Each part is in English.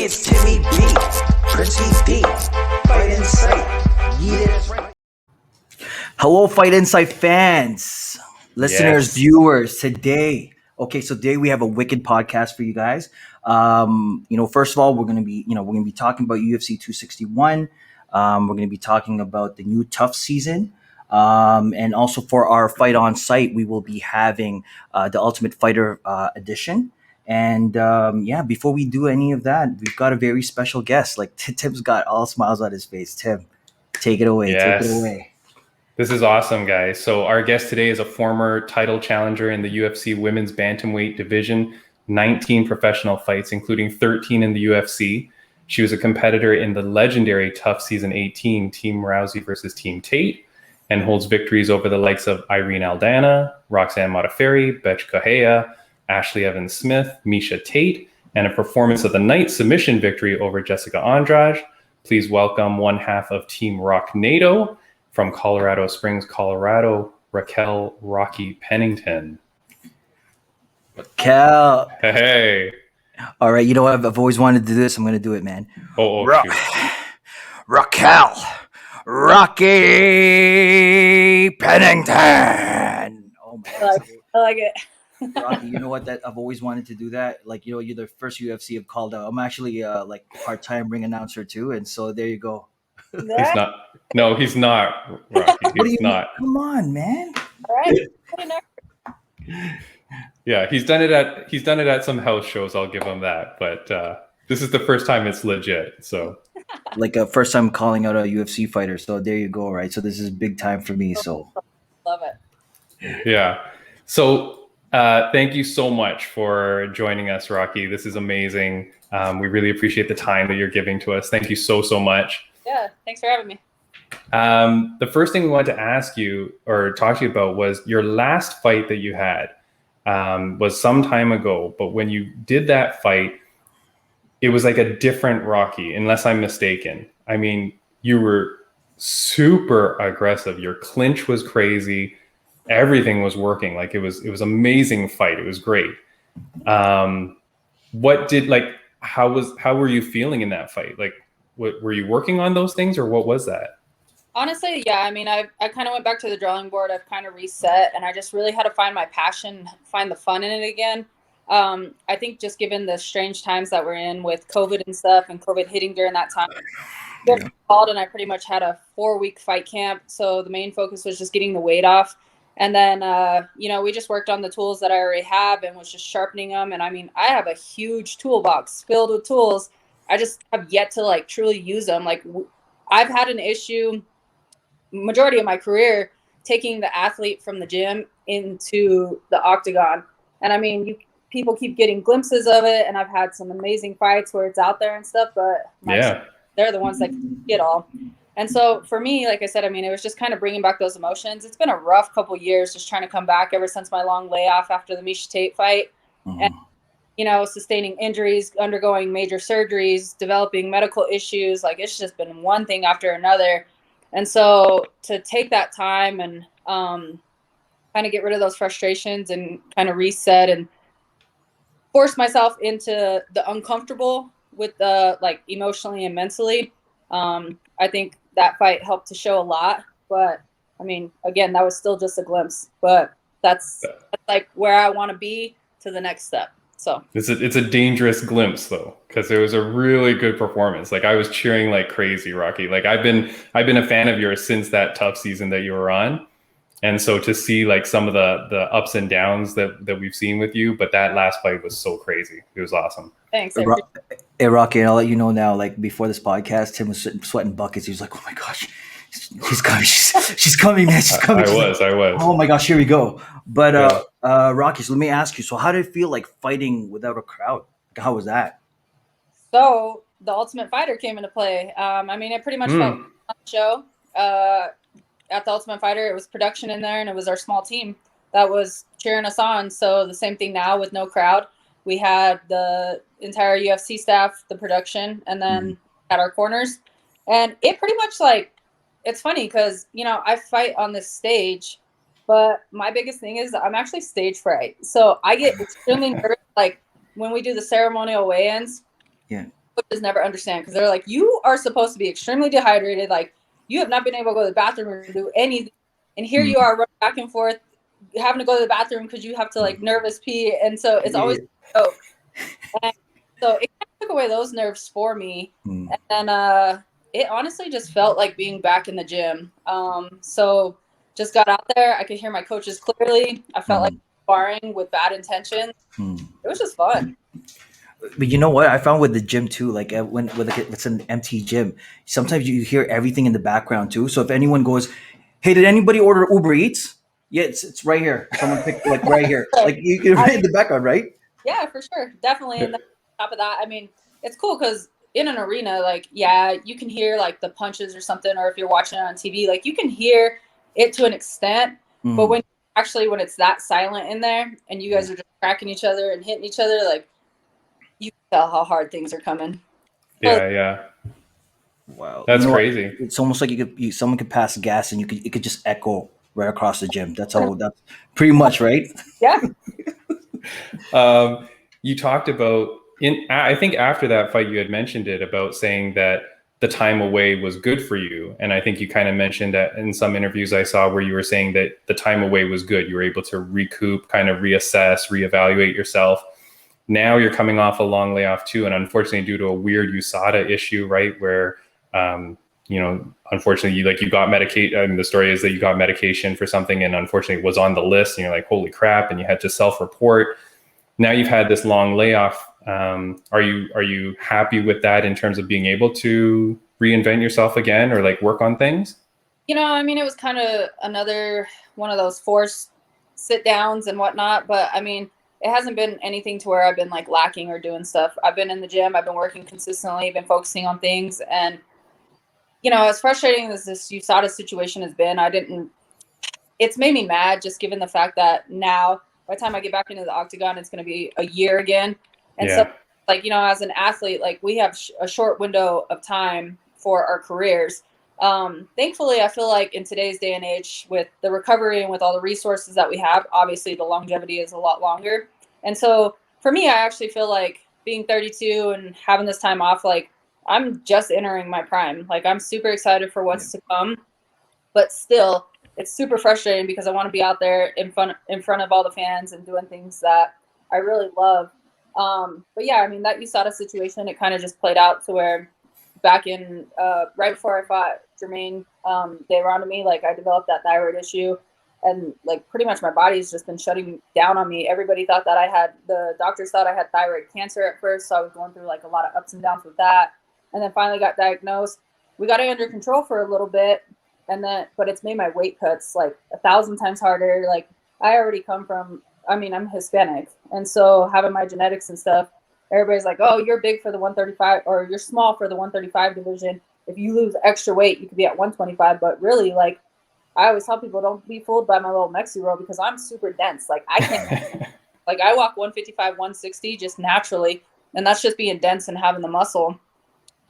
it's Timmy B, Princey D, Fight Insight. Yeah, that's right. Hello, Fight Insight fans, listeners, Yes. viewers. Today we have a wicked podcast for you guys. First of all, we're gonna be talking about UFC 261. We're gonna be talking about the new Tough season. And also for our Fight on Site, we will be having the Ultimate Fighter edition. And before we do any of that, we've got a very special guest. Like Tim's got all smiles on his face. Tim, take it away. Yes. Take it away. This is awesome, guys. So our guest today is a former title challenger in the UFC women's bantamweight division, 19 professional fights, including 13 in the UFC. She was a competitor in the legendary Tough Season 18, Team Rousey versus Team Tate, and holds victories over the likes of Irene Aldana, Roxanne Modafferi, Betch Correia, Ashley Evans-Smith, Misha Tate, and a performance of the night submission victory over Jessica Andrade. Please welcome one half of Team Rock NATO from Colorado Springs, Colorado, Raquel "Rocky" Pennington. Raquel. Hey. All right, you know what? I've always wanted to do this. I'm going to do it, man. Raquel, Rocky Pennington. Oh man, I like it. Rocky, you know what? That I've always wanted to do that. Like, you're the first UFC I've called out. I'm actually like part-time ring announcer too, and so there you go. He's not. No, he's not. Rocky. He's not. Come on, man. All right. Yeah, he's done it at some house shows. I'll give him that. But this is the first time it's legit. So, like a first time calling out a UFC fighter. So there you go. Right. So this is big time for me. So love it. Yeah. So thank you so much for joining us, Rocky. This is amazing. We really appreciate the time that you're giving to us. Thank you so much. Yeah. Thanks for having me. The first thing we wanted to ask you or talk to you about was your last fight that you had was some time ago. But when you did that fight, it was like a different Rocky, unless I'm mistaken. I mean, you were super aggressive. Your clinch was crazy. Everything was working. Like it was amazing fight. It was great. How were you feeling in that fight? Like, were you working on those things or what was that? Honestly, yeah. I mean, I kind of went back to the drawing board. I've kind of reset, and I just really had to find my passion, find the fun in it again. I think just given the strange times that we're in with COVID and stuff, and COVID hitting during that time, I called and I pretty much had a 4-week fight camp. So the main focus was just getting the weight off. And then, we just worked on the tools that I already have and was just sharpening them. And I mean, I have a huge toolbox filled with tools. I just have yet to like truly use them. Like I've had an issue majority of my career taking the athlete from the gym into the octagon. And I mean, people keep getting glimpses of it. And I've had some amazing fights where it's out there and stuff, but they're the ones that get all. And so for me, like I said, I mean, it was just kind of bringing back those emotions. It's been a rough couple years just trying to come back ever since my long layoff after the Misha Tate fight. Mm-hmm. And, sustaining injuries, undergoing major surgeries, developing medical issues. Like it's just been one thing after another. And so to take that time and kind of get rid of those frustrations and kind of reset and force myself into the uncomfortable with like emotionally and mentally. I think that fight helped to show a lot, but I mean, again, that was still just a glimpse, but that's like where I want to be to the next step. So it's a dangerous glimpse though, because it was a really good performance. Like I was cheering like crazy, Rocky. Like I've been a fan of yours since that Tough season that you were on. And so to see like some of the ups and downs that we've seen with you, but that last fight was so crazy. It was awesome. Thanks. Hey, Rocky, I'll let you know now, like before this podcast, Tim was sweating buckets. He was like, oh my gosh, she's coming. She's coming, man. She's coming. I was. Oh my gosh, here we go. But Rocky, so let me ask you, so how did it feel like fighting without a crowd? How was that? So the Ultimate Fighter came into play. I mean, it pretty much felt like a show. At the Ultimate Fighter, it was production in there, and it was our small team that was cheering us on. So the same thing now with no crowd. We had the entire UFC staff, the production, and then at our corners. And it pretty much like, it's funny because, I fight on this stage, but my biggest thing is I'm actually stage fright. So I get extremely nervous, like when we do the ceremonial weigh-ins. Yeah. coaches never understand because they're like, you are supposed to be extremely dehydrated. Like, you have not been able to go to the bathroom or do anything. And here you are running back and forth, having to go to the bathroom because you have to like nervous pee. And so it's always a joke. And so it kind of took away those nerves for me. And then it honestly just felt like being back in the gym. So just got out there. I could hear my coaches clearly. I felt like sparring with bad intentions. It was just fun. But you know what? I found with the gym too, like when it's an empty gym, sometimes you hear everything in the background too. So if anyone goes, "Hey, did anybody order Uber Eats?" Yeah, it's right here. Someone picked like right here. Like you can read in the background, right? Yeah, for sure, definitely. And then on top of that, I mean, it's cool because in an arena, like, yeah, you can hear like the punches or something, or if you're watching it on TV, like you can hear it to an extent. But when it's that silent in there, and you guys are just cracking each other and hitting each other, like, you can tell how hard things are coming. Yeah. Wow, That's crazy. It's almost like someone could pass gas and it could just echo right across the gym. That's pretty much right. Yeah. You talked about I think after that fight, you had mentioned it about saying that the time away was good for you. And I think you kind of mentioned that in some interviews I saw where you were saying that the time away was good. You were able to recoup, kind of reassess, reevaluate yourself. Now you're coming off a long layoff too. And unfortunately, due to a weird USADA issue, right, where, unfortunately you got medication. I mean, the story is that you got medication for something and unfortunately it was on the list and you're like, holy crap. And you had to self-report. Now you've had this long layoff. Are you happy with that in terms of being able to reinvent yourself again or like work on things? I mean, it was kind of another one of those forced sit downs and whatnot. But I mean, it hasn't been anything to where I've been like lacking or doing stuff. I've been in the gym. I've been working consistently, been focusing on things. And, as frustrating as this USADA situation has been, it's made me mad just given the fact that now by the time I get back into the octagon, it's going to be a year again. And so like, as an athlete, like we have a short window of time for our careers. Thankfully, I feel like in today's day and age with the recovery and with all the resources that we have, obviously the longevity is a lot longer. And so for me, I actually feel like being 32 and having this time off, like I'm just entering my prime. Like I'm super excited for what's to come, but still it's super frustrating because I want to be out there in front of all the fans and doing things that I really love. But yeah, I mean, that USADA situation, it kind of just played out to where back in right before I fought Jermaine, they rounded me, like I developed that thyroid issue and like pretty much my body's just been shutting down on me. Everybody thought that the doctors thought I had thyroid cancer at first. So I was going through like a lot of ups and downs with that. And then finally got diagnosed. We got it under control for a little bit. But it's made my weight cuts like 1,000 times harder. Like I already I'm Hispanic. And so having my genetics and stuff, everybody's like, oh, you're big for the 135 or you're small for the 135 division. If you lose extra weight, you could be at 125. But really, like I always tell people, don't be fooled by my little Mexi roll because I'm super dense. Like I can't, like I walk 155, 160 just naturally. And that's just being dense and having the muscle.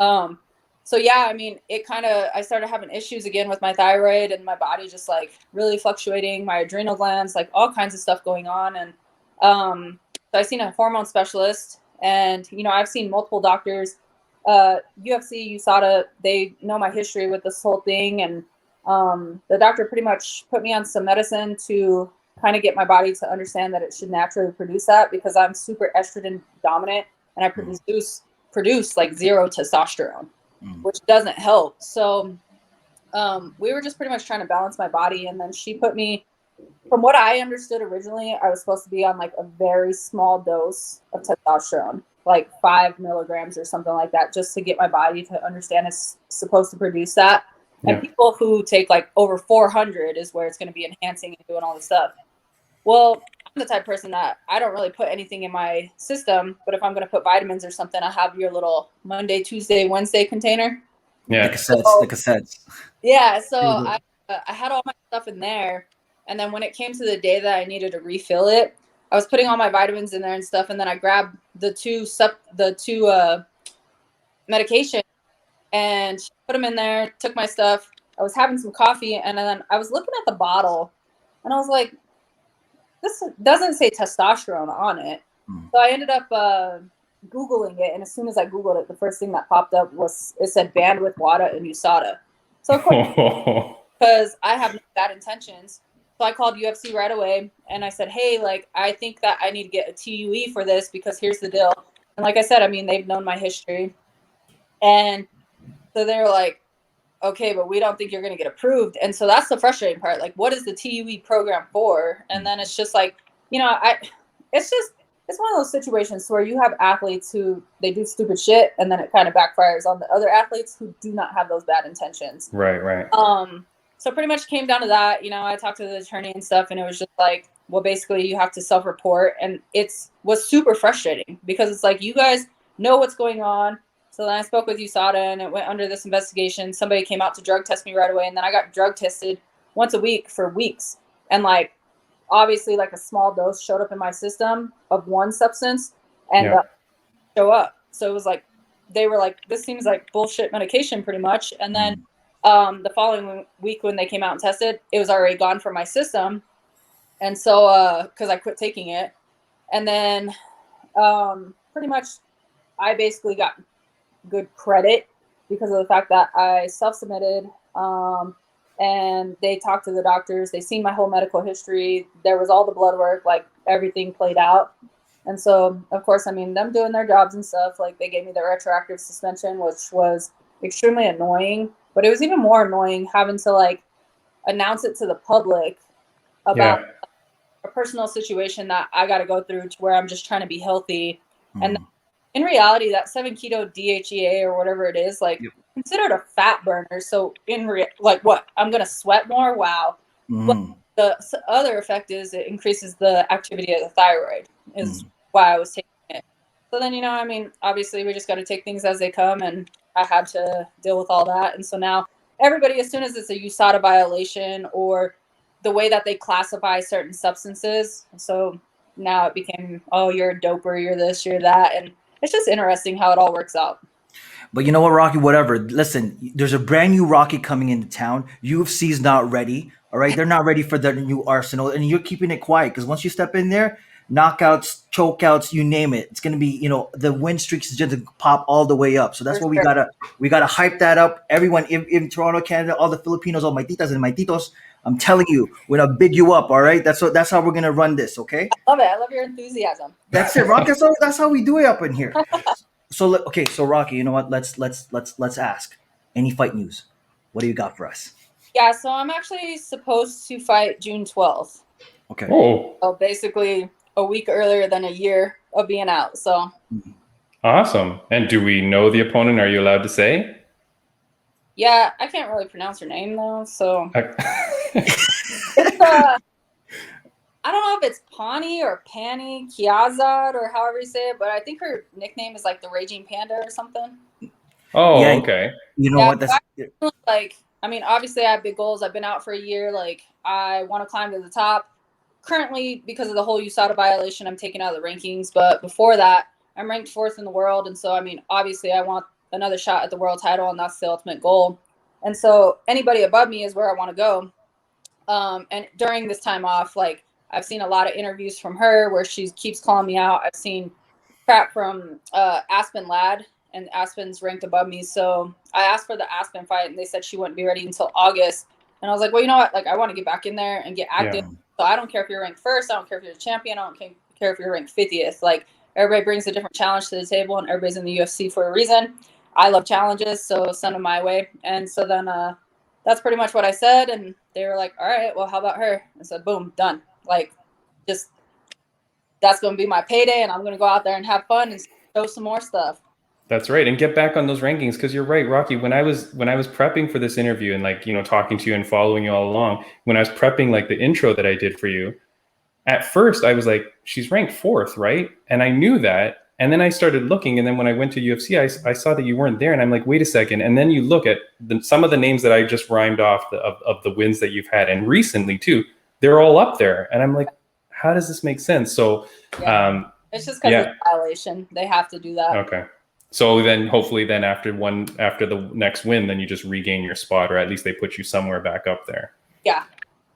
So yeah, I mean, I started having issues again with my thyroid and my body just like really fluctuating, my adrenal glands, like all kinds of stuff going on. And so I seen a hormone specialist and, I've seen multiple doctors, UFC, USADA, they know my history with this whole thing. And the doctor pretty much put me on some medicine to kind of get my body to understand that it should naturally produce that because I'm super estrogen dominant and I produce like zero testosterone, which doesn't help. So we were just pretty much trying to balance my body. And then she put me, from what I understood originally, I was supposed to be on like a very small dose of testosterone, like 5 milligrams or something like that, just to get my body to understand it's supposed to produce that. Yeah. And people who take like over 400 is where it's going to be enhancing and doing all this stuff. Well, I'm the type of person that I don't really put anything in my system, but if I'm going to put vitamins or something, I have your little Monday, Tuesday, Wednesday container. Yeah, the cassettes. Yeah, so I had all my stuff in there, and then when it came to the day that I needed to refill it, I was putting all my vitamins in there and stuff, and then I grabbed the two medication and put them in there, took my stuff. I was having some coffee, and then I was looking at the bottle, and I was like, this doesn't say testosterone on it. So I ended up Googling it, and as soon as I Googled it, the first thing that popped up was, it said banned with WADA and USADA. So of course, because I have no bad intentions, so I called UFC right away and I said, hey, like, I think that I need to get a TUE for this, because here's the deal. And like I said, I mean, they've known my history. And so they were like, okay, but we don't think you're going to get approved. And so that's the frustrating part. Like, what is the TUE program for? And then it's just like, it's one of those situations where you have athletes who they do stupid shit, and then it kind of backfires on the other athletes who do not have those bad intentions. Right. So pretty much came down to that. I talked to the attorney and stuff, and it was just like, well, basically you have to self-report, and was super frustrating because it's like, you guys know what's going on. So then I spoke with USADA, and it went under this investigation. Somebody came out to drug test me right away, and then I got drug tested once a week for weeks, and like, obviously, like, a small dose showed up in my system of one substance and show up. So it was like, they were like, this seems like bullshit medication pretty much. And then the following week when they came out and tested, it was already gone from my system. And so, because I quit taking it. And then pretty much I basically got good credit because of the fact that I self-submitted. And they talked to the doctors. They seen my whole medical history. There was all the blood work, like, everything played out. And so, of course, I mean, them doing their jobs and stuff, like, they gave me the retroactive suspension, which was extremely annoying. But it was even more annoying having to, like, announce it to the public about a personal situation that I got to go through, to where I'm just trying to be healthy. And in reality, that 7-keto DHEA or whatever it is, like, considered a fat burner. So like, what, I'm gonna sweat more? Wow. But the other effect is it increases the activity of the thyroid, is why I was taking it. So then, I mean, obviously we just got to take things as they come, and I had to deal with all that. And so now everybody, as soon as it's a USADA violation or the way that they classify certain substances, so now it became, oh, you're a doper, you're this, you're that. And it's just interesting how it all works out. But you know what, Rocky, whatever. Listen, there's a brand new Rocky coming into town. UFC's not ready. All right. They're not ready for the new arsenal. And you're keeping it quiet, because once you step in there, knockouts, chokeouts, you name it. It's going to be, the win streaks is just to pop all the way up. So that's what we gotta hype that up. Everyone in Toronto, Canada, all the Filipinos, all my titas and my titos, I'm telling you, we're gonna big you up. All right. That's how we're gonna run this. Okay. I love it. I love your enthusiasm. That's it, Rocky. That's how we do it up in here. So Rocky, you know what? Let's ask. Any fight news? What do you got for us? Yeah, so I'm actually supposed to fight June 12th. Okay. Oh, So basically a week earlier than a year of being out. So awesome. And do we know the opponent? Are you allowed to say? yeah, I can't really pronounce her name though. So it's I don't know if it's Pani or Pani Kiazad or however you say it, but I think her nickname is like the Raging Panda or something. Oh, Yeah. okay. You know what? That's like, I mean, obviously I have big goals. I've been out for a year. Like, I want to climb to the top. Currently, because of the whole USADA violation, I'm taken out of the rankings. But before that, I'm ranked 4th in the world. And so, I mean, obviously I want another shot at the world title, and that's the ultimate goal. And so anybody above me is where I want to go. And during this time off, like, I've seen a lot of interviews from her where she keeps calling me out. I've seen crap from Aspen Ladd, and Aspen's ranked above me. So I asked for the Aspen fight, and they said she wouldn't be ready until August. And I was like, well, you know what? Like, I want to get back in there and get active. Yeah. So I don't care if you're ranked 1st. I don't care if you're a champion. I don't care if you're ranked 50th. Like, everybody brings a different challenge to the table, and everybody's in the UFC for a reason. I love challenges, so send them my way. And so then that's pretty much what I said. And they were like, all right, well, how about her? I said, boom, done. Like, just, that's going to be my payday, and I'm going to go out there and have fun and show some more stuff. That's right. And get back on those rankings, because you're right, Rocky. When I was prepping for this interview and, like, talking to you and following you all along, when I was prepping, like, the intro that I did for you, at first I was like, she's ranked 4th, right? And I knew that. And then I started looking. And then when I went to UFC, I saw that you weren't there. And I'm like, wait a second. And then you look at some of the names that I just rhymed off of the wins that you've had. And recently too, they're all up there. And I'm like, how does this make sense? So it's just because of the violation. They have to do that. Okay. So then hopefully then after the next win, then you just regain your spot, or at least they put you somewhere back up there. Yeah.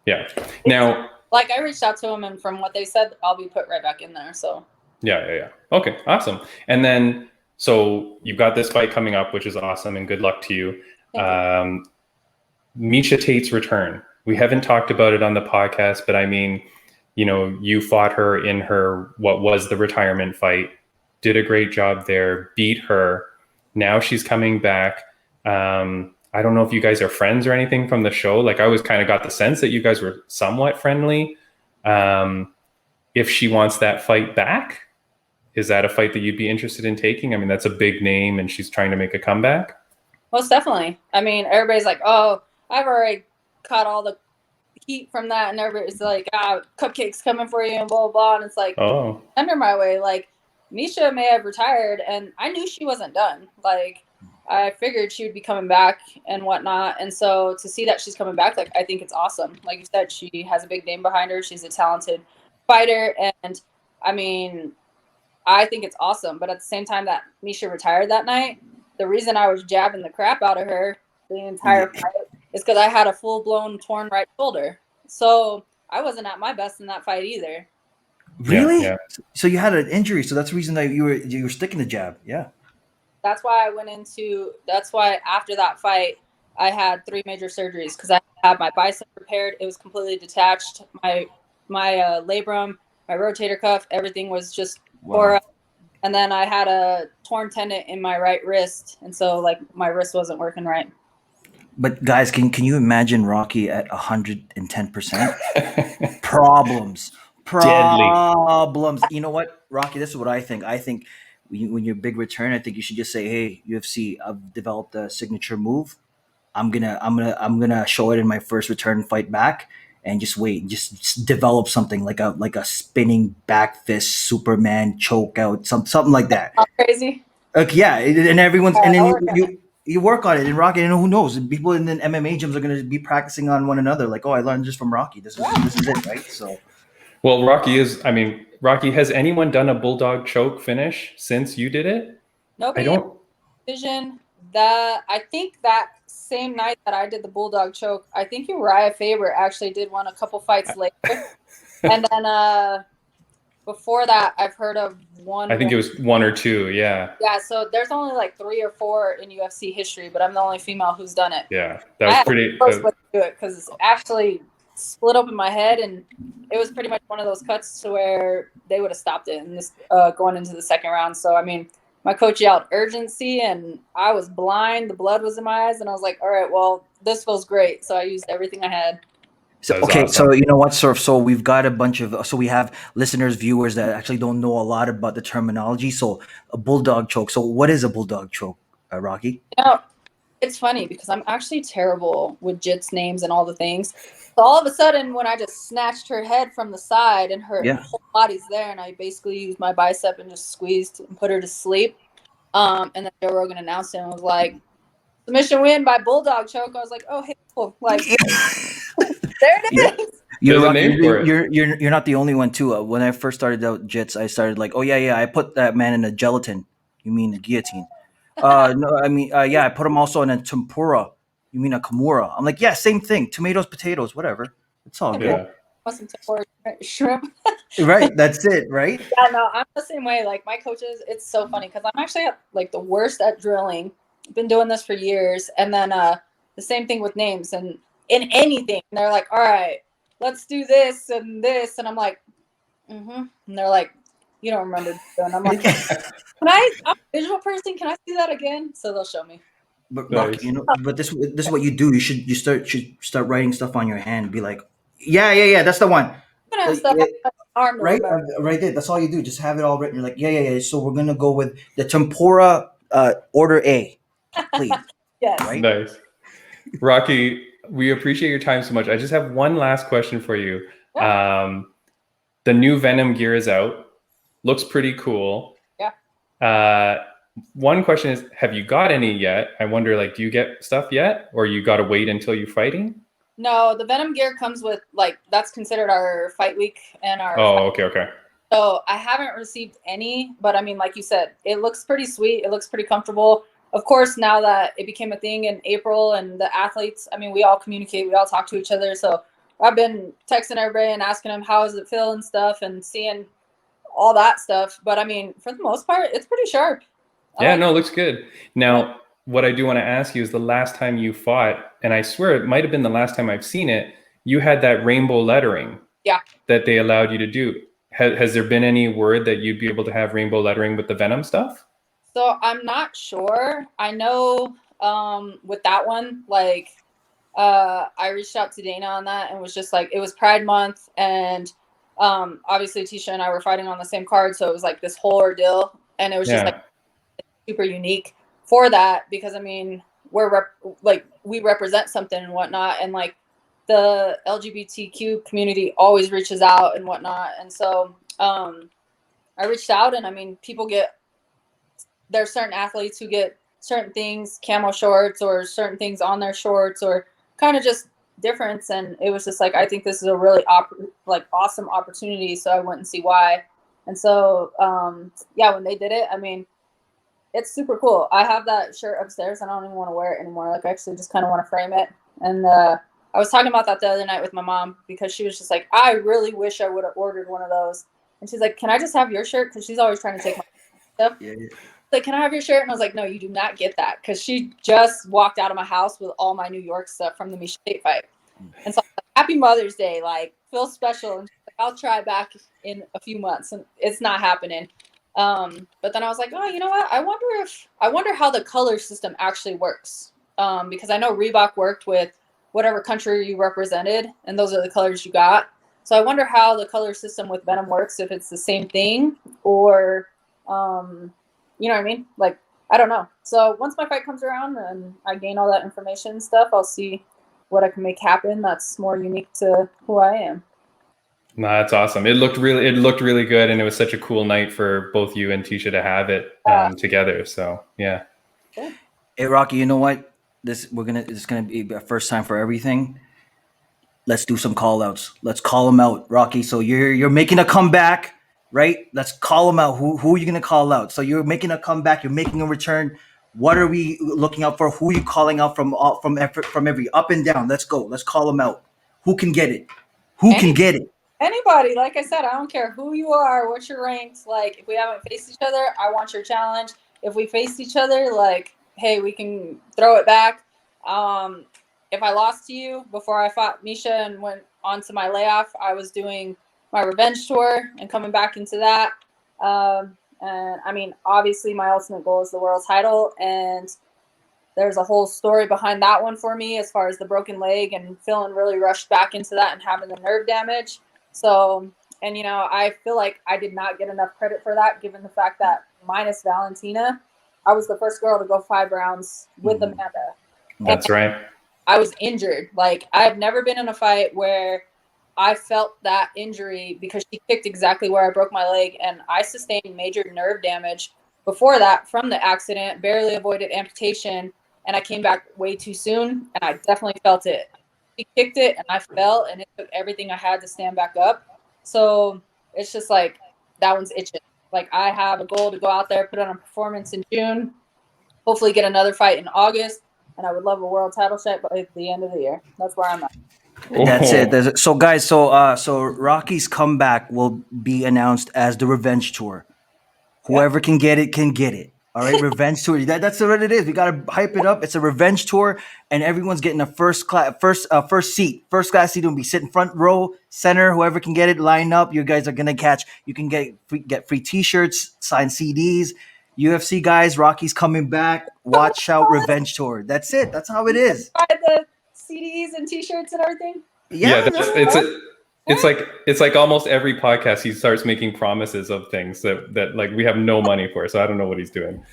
Yeah. Now, like, I reached out to them, and from what they said, I'll be put right back in there. So Yeah. Okay, awesome. And then, so you've got this fight coming up, which is awesome, and good luck to you. Thank you. Misha Tate's return. We haven't talked about it on the podcast, but I mean, you fought her in her, what was the retirement fight, did a great job there, beat her. Now she's coming back. I don't know if you guys are friends or anything from the show. Like, I always kind of got the sense that you guys were somewhat friendly. If she wants that fight back, is that a fight that you'd be interested in taking? I mean, that's a big name and she's trying to make a comeback. Most definitely. I mean, everybody's like, oh, I've already caught all the heat from that, and everybody's like, cupcakes coming for you and blah, blah, blah. And it's like, under my way, like, Misha may have retired, and I knew she wasn't done. Like, I figured she would be coming back and whatnot. And so to see that she's coming back, like, I think it's awesome. Like you said, she has a big name behind her. She's a talented fighter. And I mean, I think it's awesome. But at the same time that Misha retired that night, the reason I was jabbing the crap out of her the entire fight is because I had a full-blown torn right shoulder. So I wasn't at my best in that fight either. Really? Yeah. So you had an injury, so that's the reason that you were sticking the jab. Yeah. That's why after that fight, I had 3 major surgeries because I had my bicep repaired. It was completely detached. My labrum, my rotator cuff, everything was just tore up. And then I had a torn tendon in my right wrist. And so, like, my wrist wasn't working right. But guys, can you imagine Rocky at 110%? Problems. You know what, Rocky? This is what I think. I think when you're big return, I think you should just say, "Hey, UFC, I've developed a signature move. I'm gonna show it in my first return fight back, and just wait, just develop something like a spinning back fist Superman choke out, something like that." Crazy. Yeah, and everyone's and then you work on it and Rocky, and who knows? People in the MMA gyms are going to be practicing on one another. Like, oh, I learned just from Rocky. This is it, right? So, well, Rocky, has anyone done a bulldog choke finish since you did it? Nobody. I don't. Vision that I think that same night that I did the bulldog choke, I think Uriah Faber actually did one a couple fights later, and then before that, I've heard of one. I think it was 1 or 2. Yeah. Yeah. So there's only like 3 or 4 in UFC history, but I'm the only female who's done it. Yeah, that was pretty. I was to do it because it's actually split open my head, and it was pretty much one of those cuts to where they would have stopped it in this going into the second round. So I mean, my coach yelled urgency, and I was blind. The blood was in my eyes, and I was like, all right, well, this feels great. So I used everything I had. So, okay, awesome. So you know what, Surf? So we've got a bunch of, so we have listeners, viewers that actually don't know a lot about the terminology. So a bulldog choke. So what is a bulldog choke, Rocky? It's funny because I'm actually terrible with Jits names and all the things. So all of a sudden, when I just snatched her head from the side and her whole body's there, and I basically used my bicep and just squeezed and put her to sleep. And then Joe Rogan announced it and was like, submission win by bulldog choke. I was like, oh, hey, cool. Like, there it is. You're not the only one too. When I first started out jits, I started like, oh yeah, I put that man in a gelatin. You mean a guillotine? No, I mean I put him also in a tempura. You mean a kimura? I'm like, yeah, same thing. Tomatoes, potatoes, whatever. It's all good. Some tempura shrimp. Right, that's it, right? Yeah, no, I'm the same way. Like my coaches, it's so funny because I'm actually like the worst at drilling. I've been doing this for years, and then the same thing with names and in anything. And they're like, all right, let's do this, and I'm like, and they're like, you don't remember. And I'm like, I'm a visual person. Can I see that again? So they'll show me. But Rocky, but this is what you do. You should start writing stuff on your hand. Be like, yeah, that's the one. Right there. That's all you do. Just have it all written. You're like, yeah. So we're gonna go with the tempura order A, please. Yes. Right? Nice. Rocky, we appreciate your time so much. I just have one last question for you. Yeah. The new Venom gear is out. Looks pretty cool. Yeah. One question is, have you got any yet? I wonder, like, do you get stuff yet, or you got to wait until you're fighting? No, the Venom gear comes with, like, that's considered our fight week and our. Oh, okay. So I haven't received any, but I mean, like you said, it looks pretty sweet. It looks pretty comfortable. Of course, now that it became a thing in April and the athletes, I mean, we all communicate, we all talk to each other. So I've been texting everybody and asking them, how does it feel and stuff, and seeing all that stuff. But I mean, for the most part, it's pretty sharp. Yeah, no, it looks good. Now, what I do want to ask you is the last time you fought, and I swear it might have been the last time I've seen it, you had that rainbow lettering that they allowed you to do. Has there been any word that you'd be able to have rainbow lettering with the Venom stuff? So I'm not sure. I know with that one, like I reached out to Dana on that and was just like, it was Pride Month, and obviously Tisha and I were fighting on the same card, so it was like this whole ordeal, and it was just like super unique for that, because I mean, we represent something and whatnot, and like the LGBTQ community always reaches out and whatnot, and so I reached out, and I mean, there's certain athletes who get certain things, camo shorts or certain things on their shorts, or kind of just difference, and it was just like, I think this is a really awesome opportunity, so I went and see why. And so when they did it, I mean, it's super cool. I have that shirt upstairs, and I don't even want to wear it anymore. Like, I actually just kind of want to frame it. And I was talking about that the other night with my mom, because she was just like, I really wish I would have ordered one of those. And she's like, can I just have your shirt? Because she's always trying to take my stuff. Yeah. Like, can I have your shirt? And I was like, no, you do not get that, because she just walked out of my house with all my New York stuff from the Misha Tate fight. And so I was like, happy Mother's Day, like, feel special. And she's like, I'll try back in a few months, and it's not happening. But then I was like, oh, you know what? I wonder how the color system actually works. Because I know Reebok worked with whatever country you represented, and those are the colors you got. So I wonder how the color system with Venom works, if it's the same thing, or you know what I mean? Like, I don't know. So once my fight comes around and I gain all that information and stuff, I'll see what I can make happen that's more unique to who I am. No, that's awesome. It looked really good, and it was such a cool night for both you and Tisha to have it together. So yeah. Hey, Rocky, you know what? This is gonna be a first time for everything. Let's do some call outs. Let's call them out, Rocky. So you're making a comeback, right? Let's call them out. Who are you gonna call out? So you're making a comeback. You're making a return. What are we looking out for? Who are you calling out from every up and down? Let's go. Let's call them out. Who can get it? Who can get it? Anybody. Like I said, I don't care who you are, what your ranks. Like, if we haven't faced each other, I want your challenge. If we faced each other, like, hey, we can throw it back. If I lost to you before I fought Misha and went on to my layoff, I was doing my revenge tour and coming back into that. And I mean, obviously my ultimate goal is the world title, and there's a whole story behind that one for me, as far as the broken leg and feeling really rushed back into that and having the nerve damage. So, and you know, I feel like I did not get enough credit for that, given the fact that minus Valentina, I was the first girl to go 5 rounds with Amanda. That's right. I was injured. Like, I've never been in a fight where I felt that injury, because she kicked exactly where I broke my leg, and I sustained major nerve damage before that from the accident, barely avoided amputation, and I came back way too soon, and I definitely felt it. She kicked it, and I fell, and it took everything I had to stand back up. So it's just like, that one's itching. Like, I have a goal to go out there, put on a performance in June, hopefully get another fight in August, and I would love a world title shot by the end of the year. That's where I'm at. That's it. So guys, so Rocky's comeback will be announced as the Revenge Tour. Whoever can get it can get it. All right, Revenge Tour. That's what it is. We gotta hype it up. It's a Revenge Tour, and everyone's getting a first seat. First class seat will be sitting front row, center. Whoever can get it, line up. You guys are gonna catch. You can get free T-shirts, signed CDs. UFC guys, Rocky's coming back. Watch out, Revenge Tour. That's it. That's how it is. Buy the CDs and T-shirts and everything. Yeah, it's like almost every podcast he starts making promises of things that like we have no money for. So I don't know what he's doing.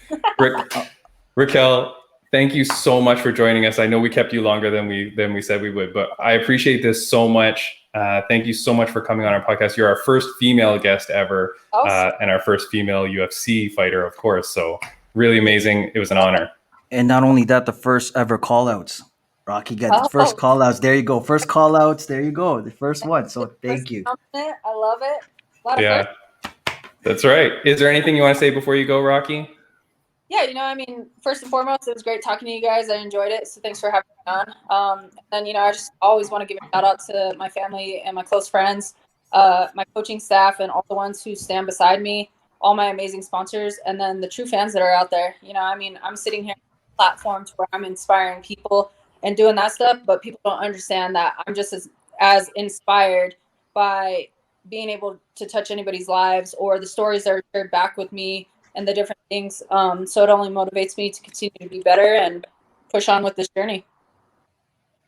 Raquel, thank you so much for joining us. I know we kept you longer than we said we would, but I appreciate this so much. Thank you so much for coming on our podcast. You're our first female guest ever, and our first female UFC fighter, of course. So really amazing. It was an honor. And not only that, the first ever call-outs. Rocky got the first call-outs. There you go. First call-outs. There you go. The first one. So thank you. I love it. Yeah, that's right. Is there anything you want to say before you go, Rocky? Yeah, you know, I mean, first and foremost, it was great talking to you guys. I enjoyed it. So thanks for having me on. And, you know, I just always want to give a shout out to my family and my close friends. my coaching staff, and all the ones who stand beside me, all my amazing sponsors, and then the true fans that are out there. You know, I mean, I'm sitting here on platforms where I'm inspiring people and doing that stuff, but people don't understand that I'm just as inspired by being able to touch anybody's lives or the stories that are shared back with me and the different things. So it only motivates me to continue to be better and push on with this journey.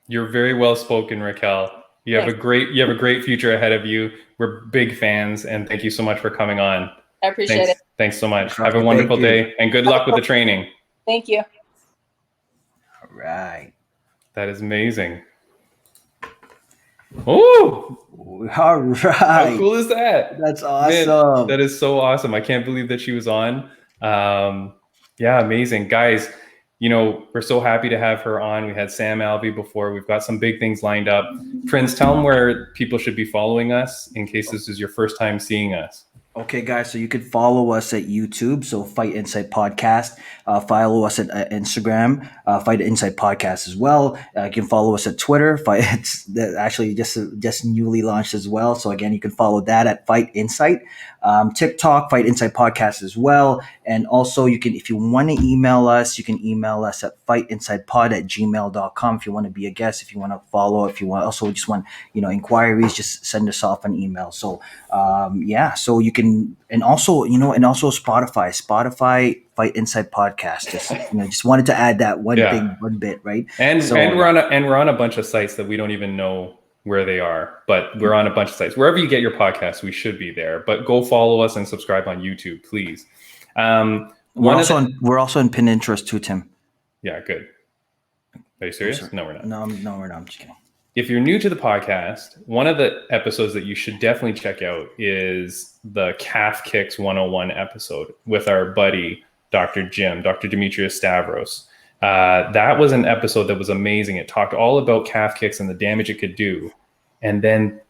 You're very well spoken, Raquel. You have a great future ahead of you. We're big fans, and thank you so much for coming on. I appreciate it. Thanks so much. Have a wonderful day, and good luck with the training. Thank you. All right. That is amazing. Oh, all right. How cool is that? That's awesome. Man, that is so awesome. I can't believe that she was on. Yeah, amazing. Guys, you know, we're so happy to have her on. We had Sam Alvey before. We've got some big things lined up. Prince, tell them where people should be following us in case this is your first time seeing us. Okay, guys, so you can follow us at YouTube, so Fight Insight Podcast. Follow us at Instagram, Fight Insight Podcast as well. You can follow us at Twitter. It's actually just newly launched as well. So again, you can follow that at Fight Insight. TikTok, Fight Insight Podcast as well. And also, you can, if you want to email us, you can email us at fightinsightpod@gmail.com if you want to be a guest, if you want to follow, if you want also just want, inquiries, just send us off an email. So so you can, and also Spotify Fight Insight Podcast. Just wanted to add that one bit, right? And we're on a bunch of sites that we don't even know where they are, but we're on a bunch of sites. Wherever you get your podcasts, we should be there. But go follow us and subscribe on YouTube, please. We're also in Pinterest too, Tim. Yeah, good. Are you serious? No, we're not. No, we're not. I'm just kidding. If you're new to the podcast, one of the episodes that you should definitely check out is the Calf Kicks 101 episode with our buddy, Dr. Demetrius Stavros. That was an episode that was amazing. It talked all about calf kicks and the damage it could do. And then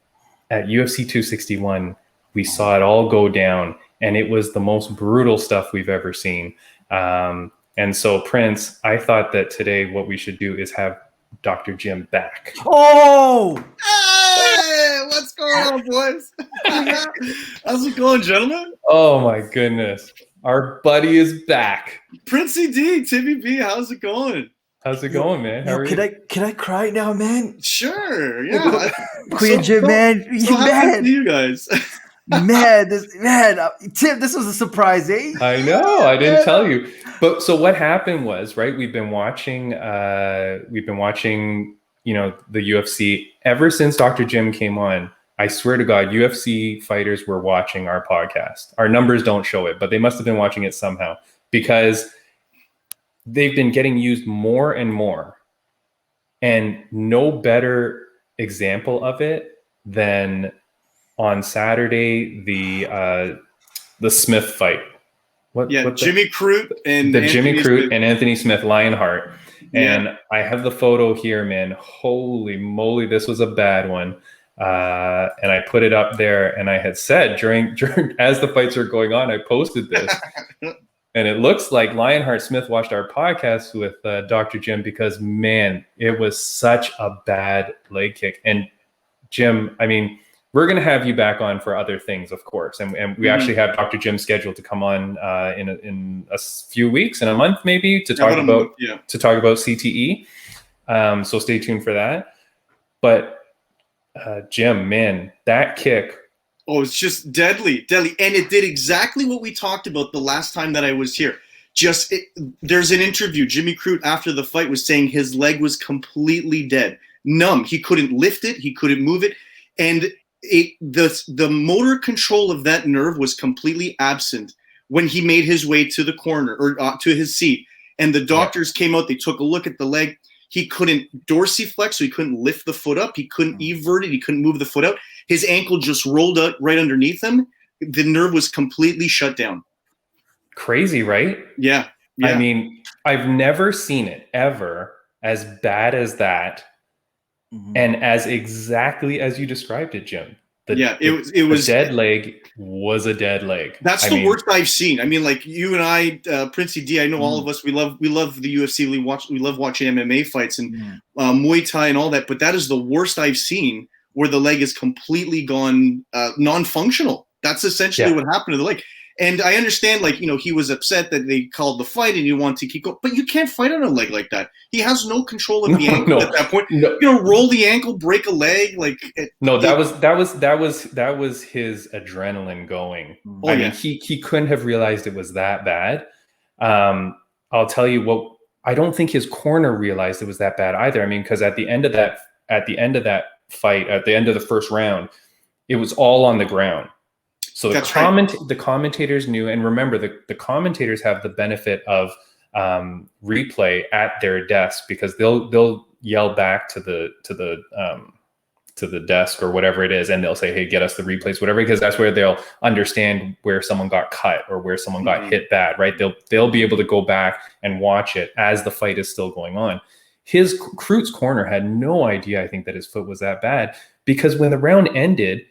at UFC 261, we saw it all go down, and it was the most brutal stuff we've ever seen. And so, Prince, I thought that today what we should do is have Dr. Jim back. Oh! Hey, what's going on, boys? How's it going, gentlemen? Oh, my goodness. Our buddy is back. Princey D, Timmy B, how's it going? How's it going, man? How are you? Can I cry now, man? Sure, yeah. Queen Jim, man. So happy to see you guys. Tim, this was a surprise, eh? I know. I didn't tell you. But so what happened was, right? We've been watching, the UFC ever since Dr. Jim came on. I swear to God, UFC fighters were watching our podcast. Our numbers don't show it, but they must have been watching it somehow because they've been getting used more and more. And no better example of it than on Saturday, the Smith fight. Jimmy Crute and Anthony Smith Lionheart. And I have the photo here, man. Holy moly, this was a bad one. And I put it up there, and I had said during as the fights are going on, I posted this. And it looks like Lionheart Smith watched our podcast with Dr. Jim because, man, it was such a bad leg kick. And Jim, I mean, we're going to have you back on for other things, of course. And we actually have Dr. Jim scheduled to come on in a few weeks, in a month maybe, to talk about CTE. So stay tuned for that. But Jim, man, that kick. Oh, it's just deadly. And it did exactly what we talked about the last time that I was here. There's an interview. Jimmy Crute, after the fight, was saying his leg was completely dead, numb. He couldn't lift it. He couldn't move it. And the motor control of that nerve was completely absent when he made his way to the corner or to his seat. And the doctors came out. They took a look at the leg. He couldn't dorsiflex, so he couldn't lift the foot up. He couldn't evert it. He couldn't move the foot out. His ankle just rolled out right underneath him. The nerve was completely shut down. Crazy, right? Yeah. I mean, I've never seen it ever as bad as that, and as exactly as you described it, Jim. It was dead leg was a dead leg. That's the worst I've seen. I mean, like you and I, Princey D, I know all of us, we love the UFC. We love watching MMA fights and Muay Thai and all that. But that is the worst I've seen where the leg is completely gone non-functional. That's essentially what happened to the leg. And I understand, like, you know, he was upset that they called the fight and you want to keep going, but you can't fight on a leg like that. He has no control of the ankle at that point. You know, roll the ankle, break a leg, like. That was his adrenaline going. I mean, he couldn't have realized it was that bad. I'll tell you what. I don't think his corner realized it was that bad either. I mean, because at the end of that fight, at the end of the first round, it was all on the ground. So the commentators knew, and remember, the commentators have the benefit of replay at their desk, because they'll yell back to the desk or whatever it is, and they'll say, "Hey, get us the replays," whatever, because that's where they'll understand where someone got cut or where someone got hit bad, right? They'll be able to go back and watch it as the fight is still going on. Crute's corner had no idea, I think, that his foot was that bad, because when the round ended,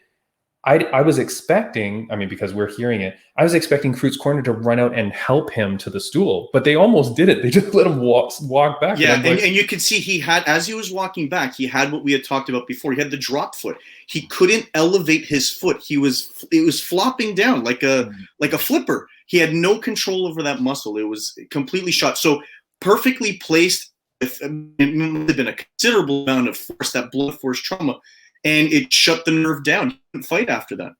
I was expecting, I mean, because we're hearing it, I was expecting Crute's corner to run out and help him to the stool, but they almost did it. They just let him walk back. Yeah, and you could see he had, as he was walking back, he had what we had talked about before. He had the drop foot. He couldn't elevate his foot. It was flopping down like a flipper. He had no control over that muscle. It was completely shot. So perfectly placed. It must have been a considerable amount of force, that blood force trauma, and it shut the nerve down. He couldn't fight after that.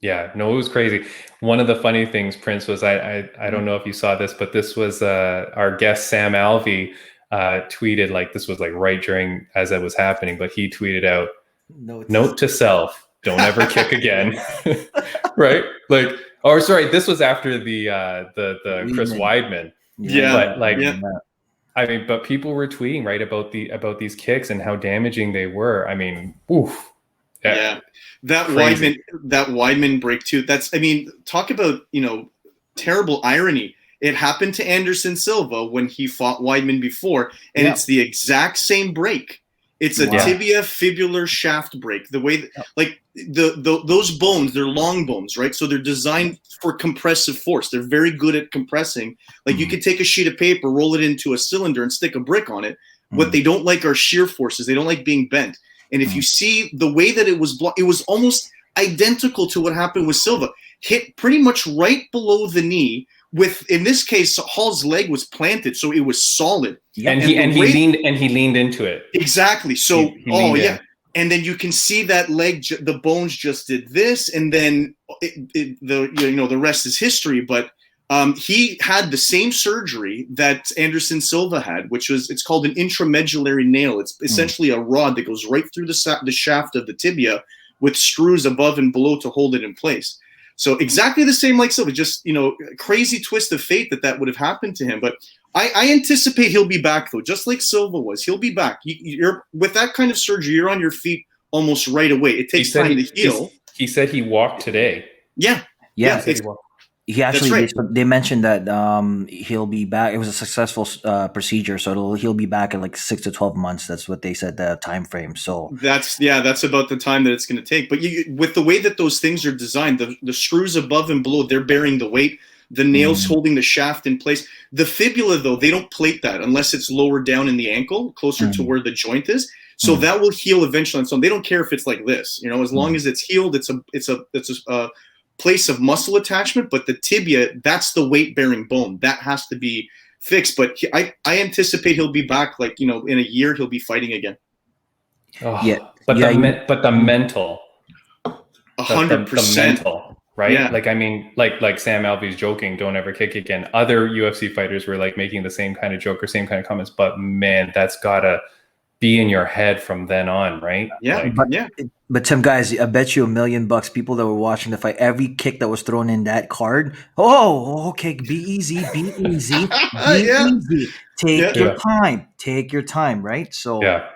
Yeah, no, it was crazy. One of the funny things, Prince, was I don't know if you saw this, but this was our guest Sam Alvey tweeted, like, this was like right during as it was happening, but he tweeted out, "Note to self: don't ever kick again." Right? Like, or sorry, this was after the Chris Weidman. Yeah, but like. Yeah. I mean, but people were tweeting, right, about these kicks and how damaging they were. I mean, oof. Yeah. That Weidman break too. That's, I mean, talk about, you know, terrible irony. It happened to Anderson Silva when he fought Weidman before, and it's the exact same break. It's a tibia fibular shaft break. The way that, like those bones, they're long bones, right? So they're designed for compressive force. They're very good at compressing. Like you could take a sheet of paper, roll it into a cylinder, and stick a brick on it. What they don't like are shear forces. They don't like being bent. And if you see the way that it was blocked, it was almost identical to what happened with Silva. Hit pretty much right below the knee. With, in this case, Hall's leg was planted, so it was solid. Yeah. And he leaned into it. Exactly. So and then you can see that leg, the bones just did this, and then the rest is history. But he had the same surgery that Anderson Silva had, it's called an intramedullary nail. It's essentially a rod that goes right through the shaft of the tibia with screws above and below to hold it in place. So exactly the same like Silva, just, you know, crazy twist of fate that would have happened to him. But I anticipate he'll be back, though, just like Silva was. He'll be back. You're with that kind of surgery, you're on your feet almost right away. It takes time to heal. He said he walked today. Yeah. He actually, they mentioned that he'll be back. It was a successful procedure, so he'll be back in like 6 to 12 months. That's what they said, the time frame. So that's about the time that it's going to take. But with the way that those things are designed, the screws above and below, they're bearing the weight. The nails holding the shaft in place. The fibula, though, they don't plate that unless it's lower down in the ankle, closer to where the joint is. So that will heal eventually. And so they don't care if it's like this, you know, as long as it's healed. It's a place of muscle attachment, but the tibia, that's the weight-bearing bone. That has to be fixed. But I anticipate he'll be back, like, you know, in a year he'll be fighting again. But the mental. 100%. The mental, right? Yeah. Like, I mean, like Sam Alvey's joking, "Don't ever kick again." Other UFC fighters were like making the same kind of joke or same kind of comments, but man, that's gotta be in your head from then on, right? Yeah. But Tim, guys, I bet you $1 million people that were watching the fight, every kick that was thrown in that card. Oh, okay, be easy, be easy, easy. Take your time, right? So yeah.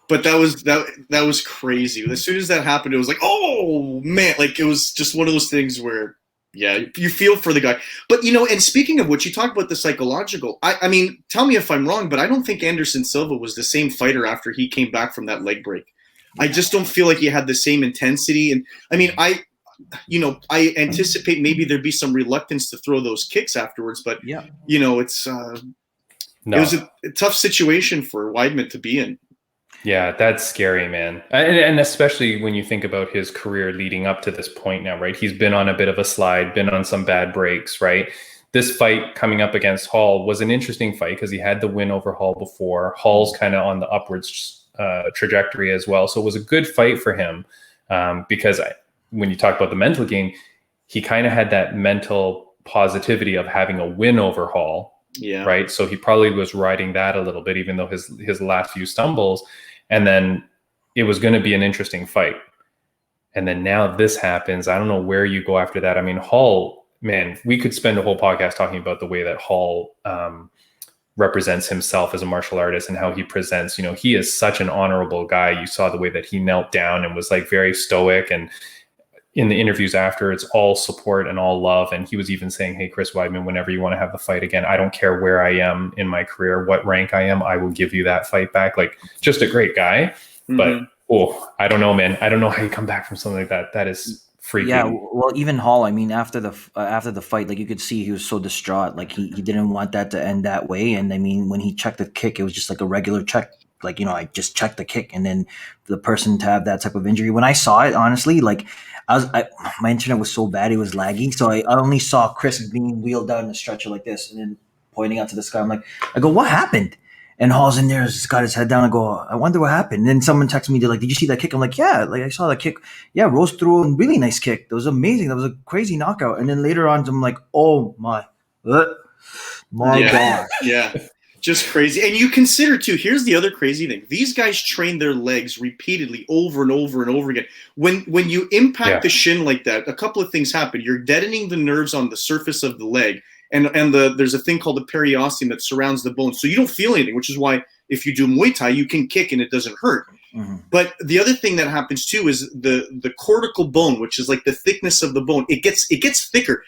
But that was crazy. As soon as that happened, it was like, oh man, like it was just one of those things where, yeah, you feel for the guy. But, you know, and speaking of which, you talk about the psychological. I mean, tell me if I'm wrong, but I don't think Anderson Silva was the same fighter after he came back from that leg break. I just don't feel like he had the same intensity. And I mean, I anticipate maybe there'd be some reluctance to throw those kicks afterwards, but you know, it was a tough situation for Weidman to be in. Yeah, that's scary, man. And especially when you think about his career leading up to this point now, right? He's been on a bit of a slide, been on some bad breaks, right? This fight coming up against Hall was an interesting fight because he had the win over Hall before. Hall's kind of on the upwards trajectory as well. So it was a good fight for him because when you talk about the mental game, he kind of had that mental positivity of having a win over Hall. Yeah. Right. So he probably was riding that a little bit, even though his last few stumbles. And then it was going to be an interesting fight. And then now this happens. I don't know where you go after that. I mean, Hall, man, we could spend a whole podcast talking about the way that Hall represents himself as a martial artist and how he presents. You know, he is such an honorable guy. You saw the way that he knelt down and was like very stoic, and in the interviews after, it's all support and all love. And he was even saying, hey, Chris Weidman, whenever you want to have the fight again, I don't care where I am in my career, what rank I am, I will give you that fight back. Like, just a great guy. But, I don't know, man. I don't know how you come back from something like that. That is freaky. Yeah, well, even Hall, I mean, after the fight, like, you could see he was so distraught. Like, he didn't want that to end that way. And I mean, when he checked the kick, it was just like a regular check. Like, you know, I just checked the kick, and then the person to have that type of injury. When I saw it, honestly, like, my internet was so bad, it was laggy. So I only saw Chris being wheeled down in a stretcher like this, and then pointing out to the sky. I go, what happened? And Hall's in there, he's got his head down. I go, I wonder what happened. And then someone texted me, they're like, did you see that kick? I'm like, yeah, like, I saw that kick. Yeah, Rose threw a really nice kick. That was amazing. That was a crazy knockout. And then later on, I'm like, oh my God. Yeah. Just crazy. And you consider, too, here's the other crazy thing. These guys train their legs repeatedly over and over and over again. When you impact the shin like that, a couple of things happen. You're deadening the nerves on the surface of the leg. And there's a thing called the periosteum that surrounds the bone. So you don't feel anything, which is why if you do Muay Thai, you can kick and it doesn't hurt. Mm-hmm. But the other thing that happens, too, is the cortical bone, which is like the thickness of the bone. It gets thicker.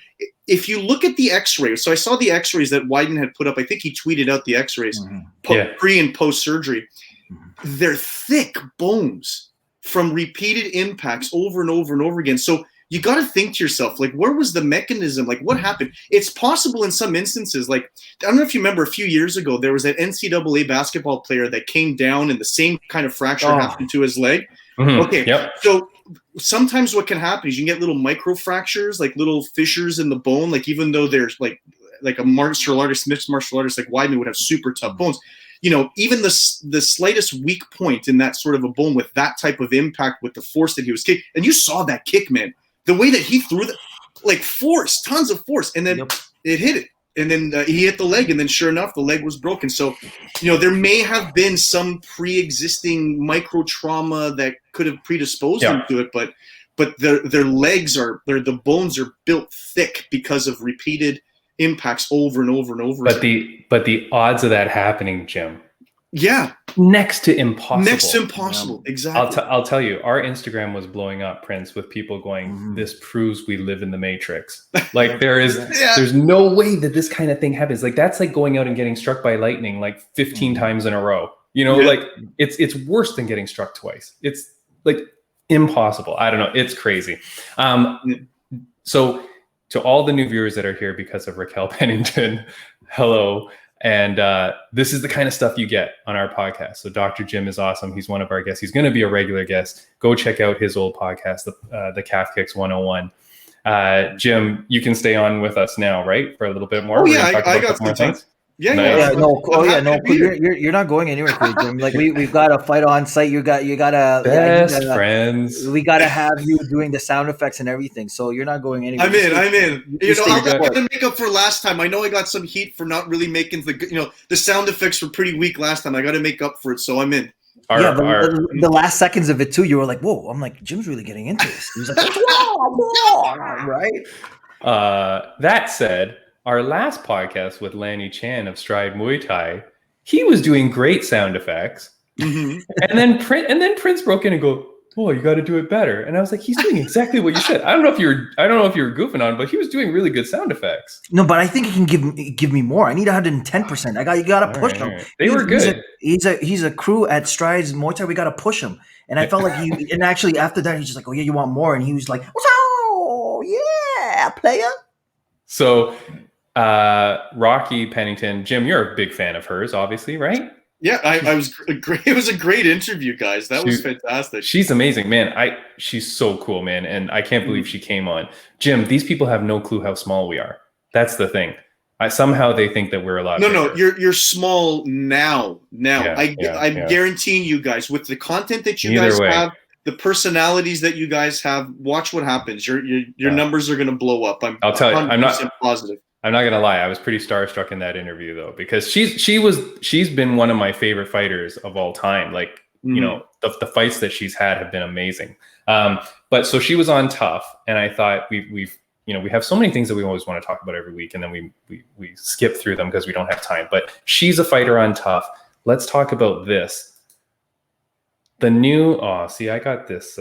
If you look at the x-rays, so I saw the x-rays that Weidman had put up. I think he tweeted out the x-rays pre and post surgery. Mm-hmm. They're thick bones from repeated impacts over and over and over again. So you got to think to yourself, like, where was the mechanism? Like, what happened? It's possible in some instances. Like, I don't know if you remember a few years ago, there was that NCAA basketball player that came down and the same kind of fracture happened to his leg. Mm-hmm. Okay. Yep. So sometimes what can happen is you can get little micro fractures, like little fissures in the bone. Like, even though there's like a mixed martial artist like Weidman would have super tough bones. You know, even the slightest weak point in that sort of a bone with that type of impact with the force that he was kicking. And you saw that kick, man. The way that he threw that, like, force, tons of force. And then it hit it. And then he hit the leg. And then sure enough, the leg was broken. So, you know, there may have been some pre-existing micro trauma that could have predisposed him to it. But their legs the bones are built thick because of repeated impacts over and over and over. But the odds of that happening, Jim. Yeah. Next to impossible. Exactly. I'll tell you, our Instagram was blowing up, Prince, with people going, this proves we live in the Matrix. Like, there's no way that this kind of thing happens. Like, that's like going out and getting struck by lightning like 15 times in a row. You know, like, it's worse than getting struck twice. It's like impossible. I don't know. It's crazy. So to all the new viewers that are here because of Raquel Pennington, hello. And this is the kind of stuff you get on our podcast. So Dr. Jim is awesome. He's one of our guests. He's going to be a regular guest. Go check out his old podcast, the Calf Kicks 101. Jim, you can stay on with us now, right? For a little bit more. Oh, yeah, I got some time. You're not going anywhere, Jim. Like, we've got a fight on site. You gotta best friends. We gotta have you doing the sound effects and everything. So you're not going anywhere. I'm in. You know, I'm gonna make up for last time. I know I got some heat for not really making the sound effects were pretty weak last time. I got to make up for it. So I'm in. The last seconds of it too, you were like, "Whoa!" I'm like, Jim's really getting into this. He was like, "Whoa, right?" That said, our last podcast with Lanny Chan of Stride Muay Thai, he was doing great sound effects, and then Prince broke in and go, "Oh, you got to do it better." And I was like, "He's doing exactly what you said." I don't know if you were goofing on, but he was doing really good sound effects. No, but I think he can give me more. I need 110%. You got to push him. They were good. He's a crew at Strides Muay Thai. We got to push him. And I felt like and actually after that, he's just like, "Oh yeah, you want more?" And he was like, "Oh yeah, player." So. Rocky Pennington, Jim, you're a big fan of hers, obviously, right? Yeah, I was great. It was a great interview, guys. That was fantastic. She's amazing, man. She's so cool, man, and I can't believe she came on. Jim, these people have no clue how small we are. That's the thing. Somehow they think that we're a lot. No, you're small now. I'm guaranteeing you guys, with the content that you guys have, the personalities that you guys have, watch what happens. Your numbers are going to blow up. I'll tell you, I'm not positive. I'm not gonna lie. I was pretty starstruck in that interview though, because she's been one of my favorite fighters of all time. Like, you know, the fights that she's had have been amazing. But so she was on Tough, and I thought we have so many things that we always want to talk about every week, and then we skip through them because we don't have time. But she's a fighter on Tough. Let's talk about this. The new I got this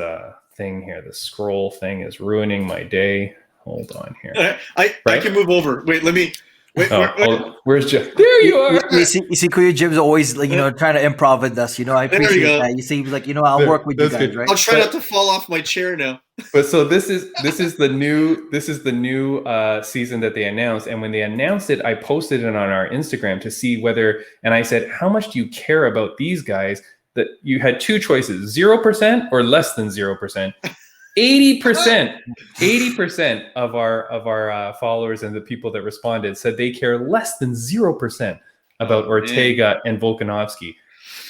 thing here. The scroll thing is ruining my day. Hold on here. I can move over. Wait, let me. Wait, where's Jim? There you are. You see, Kuya Jim's always like, trying to improv with us. I appreciate that. You see, he's like, I'll work with you guys, good. Right? I'll try not to fall off my chair now. But so this is the new season that they announced, and when they announced it, I posted it on our Instagram to see whether, and I said, how much do you care about these guys? That you had two choices: 0% or less than 0%. 80% of our followers and the people that responded said they care less than 0% about Ortega and Volkanovski.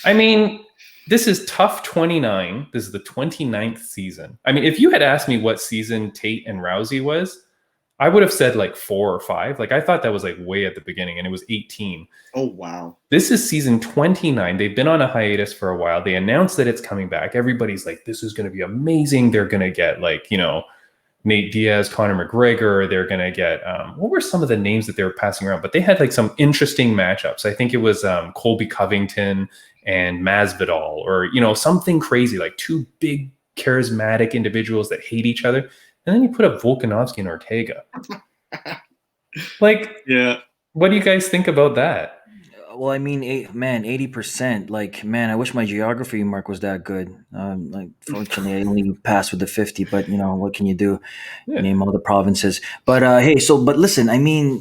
I mean, this is Tough 29. This is the 29th season. I mean, if you had asked me what season Tate and Rousey was, I would have said like 4 or 5. Like, I thought that was like way at the beginning, and it was 18. Oh, wow. This is season 29. They've been on a hiatus for a while. They announced that it's coming back. Everybody's like, this is going to be amazing. They're going to get like, Nate Diaz, Conor McGregor. They're going to get, what were some of the names that they were passing around? But they had like some interesting matchups. I think it was Colby Covington and Masvidal, or, something crazy, like two big charismatic individuals that hate each other. And then you put up Volkanovski and Ortega. Like, yeah. What do you guys think about that? Well, I mean, 80%. Like, man, I wish my geography mark was that good. Like, fortunately, I only passed with the 50. But what can you do? Yeah. Name all the provinces. But hey, but listen, I mean,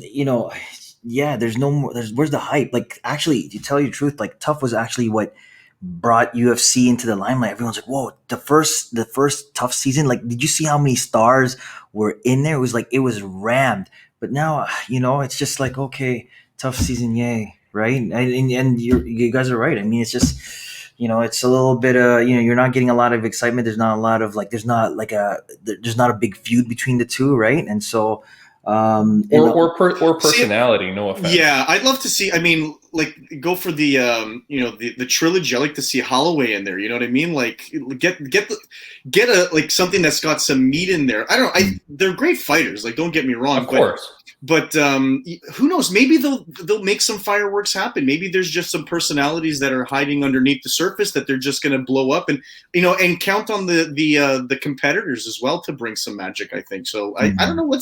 there's no more. Where's the hype? Like, actually, to tell you the truth, like, Tough was actually what brought UFC into the limelight. Everyone's like, whoa, the first Tough season, like, did you see how many stars were in there? It was rammed. But now, it's just like, okay, Tough season, yay, right? And you guys are right. I mean, it's just, it's a little bit you're not getting a lot of excitement. There's not a lot of there's not a big feud between the two, right? And so or personality, no offense. Yeah, I'd love to see. I mean, like, go for the the trilogy. I like to see Holloway in there. You know what I mean? Like, get a like something that's got some meat in there. I don't. They're great fighters. Like, don't get me wrong. Of course. But who knows? Maybe they'll make some fireworks happen. Maybe there's just some personalities that are hiding underneath the surface that they're just going to blow up, and and count on the competitors as well to bring some magic. I think so. I don't know.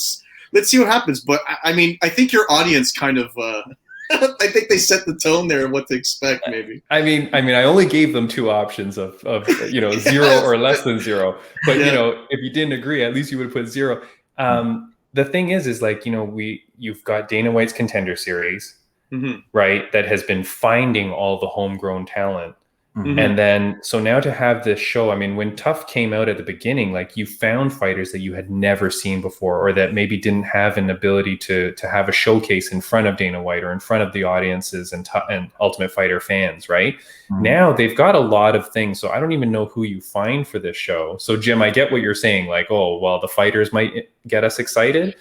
Let's see what happens. But I mean, I think your audience kind of. I think they set the tone there of what to expect. Maybe. I mean, I only gave them two options of 0 or less than 0. But if you didn't agree, at least you would put 0. The thing is like, you've got Dana White's Contender Series, right? That has been finding all the homegrown talent. Mm-hmm. And then, so now to have this show, I mean, when Tough came out at the beginning, like, you found fighters that you had never seen before, or that maybe didn't have an ability to have a showcase in front of Dana White or in front of the audiences and Ultimate Fighter fans, right? Mm-hmm. Now they've got a lot of things. So I don't even know who you find for this show. So Jim, I get what you're saying. Like, oh, well, the fighters might get us excited,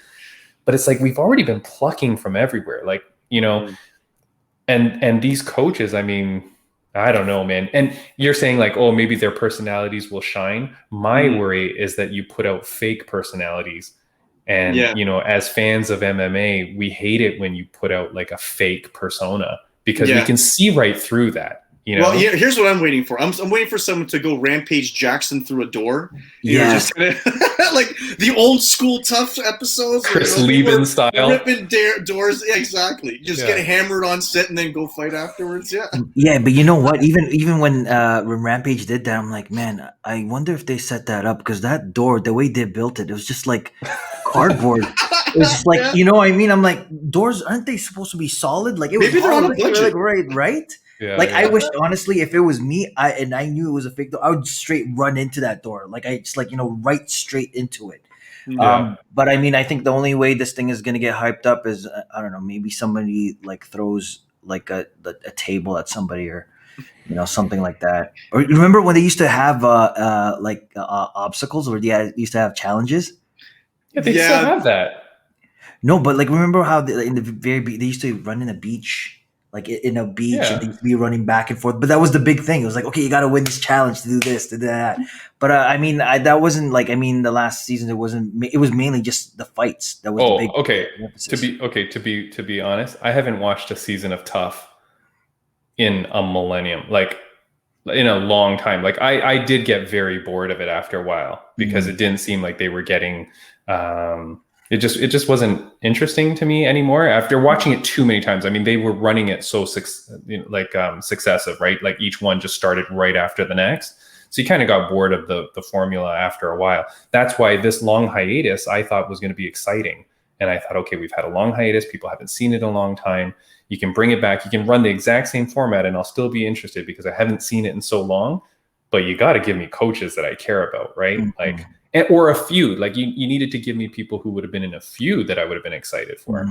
but it's like, we've already been plucking from everywhere. Like, and these coaches, I mean, I don't know, man. And you're saying like, oh, maybe their personalities will shine. My worry is that you put out fake personalities. And, as fans of MMA, we hate it when you put out like a fake persona, because we can see right through that. Well, here's what I'm waiting for. I'm waiting for someone to go Rampage Jackson through a door. Just like the old school Tough episodes. Chris Lieben style. Ripping doors. Yeah, exactly. Just get hammered on set and then go fight afterwards. Yeah. Yeah, but you know what? Even when Rampage did that, I'm like, man, I wonder if they set that up, because that door, the way they built it was just like cardboard. It was just like, you know what I mean? I'm like, doors, aren't they supposed to be solid? Like, it was maybe they're on a budget. Like, right? Yeah, Like I yeah. wish, honestly, if it was me, I knew it was a fake door, I would straight run into that door. Like I just like right straight into it. Yeah. But I mean, I think the only way this thing is gonna get hyped up is I don't know, maybe somebody like throws like a table at somebody or something like that. Or remember when they used to have obstacles, or they used to have challenges? Yeah, they still Yeah, have that. No, but like remember how in the they used to run in a beach, like in a beach, and they Yeah. used to be running back and forth. But that was the big thing. It was like, okay, you got to win this challenge to do this, to do that. But I mean, that wasn't like, I mean, the last season it wasn't. It was mainly just the fights. That was the Oh, big okay. emphasis. To be honest, I haven't watched a season of Tough in a millennium, like in a long time. Like I did get very bored of it after a while because it didn't seem like they were getting it just wasn't interesting to me anymore after watching it too many times. I mean, they were running it so successive, right? Like each one just started right after the next. So you kind of got bored of the formula after a while. That's why this long hiatus I thought was going to be exciting. And I thought, okay, we've had a long hiatus. People haven't seen it in a long time. You can bring it back. You can run the exact same format and I'll still be interested because I haven't seen it in so long. But you got to give me coaches that I care about, right? Like, or a feud. Like you needed to give me people who would have been in a feud that I would have been excited for.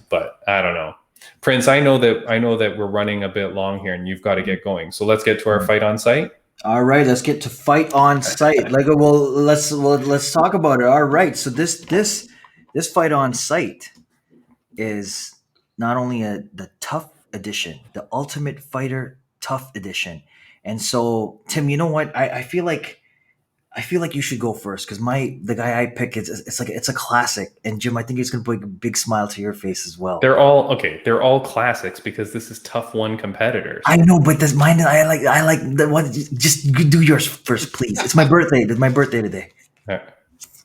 But I don't know. Prince, I know that we're running a bit long here and you've got to get going. So let's get to our fight on site. All right, let's get to fight on site. Like, let's talk about it. All right, so this fight on site is not only the tough edition, the Ultimate Fighter Tough edition. And so, Tim, you know what? I feel like you should go first because the guy I pick it's a classic. And Jim, I think it's gonna bring a big smile to your face as well. They're all classics because this is tough one competitors. I know, but this mine I like the one. Just do yours first, please. It's my birthday. It's my birthday today.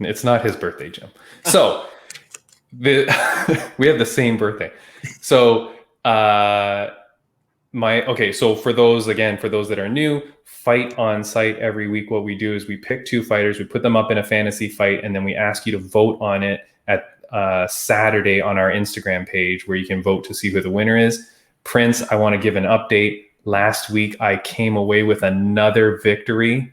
It's not his birthday, Jim. So we have the same birthday. So so for those that are new, fight on site every week. What we do is we pick two fighters, we put them up in a fantasy fight, and then we ask you to vote on it at Saturday on our Instagram page where you can vote to see who the winner is. Prince, I want to give an update. Last week, I came away with another victory.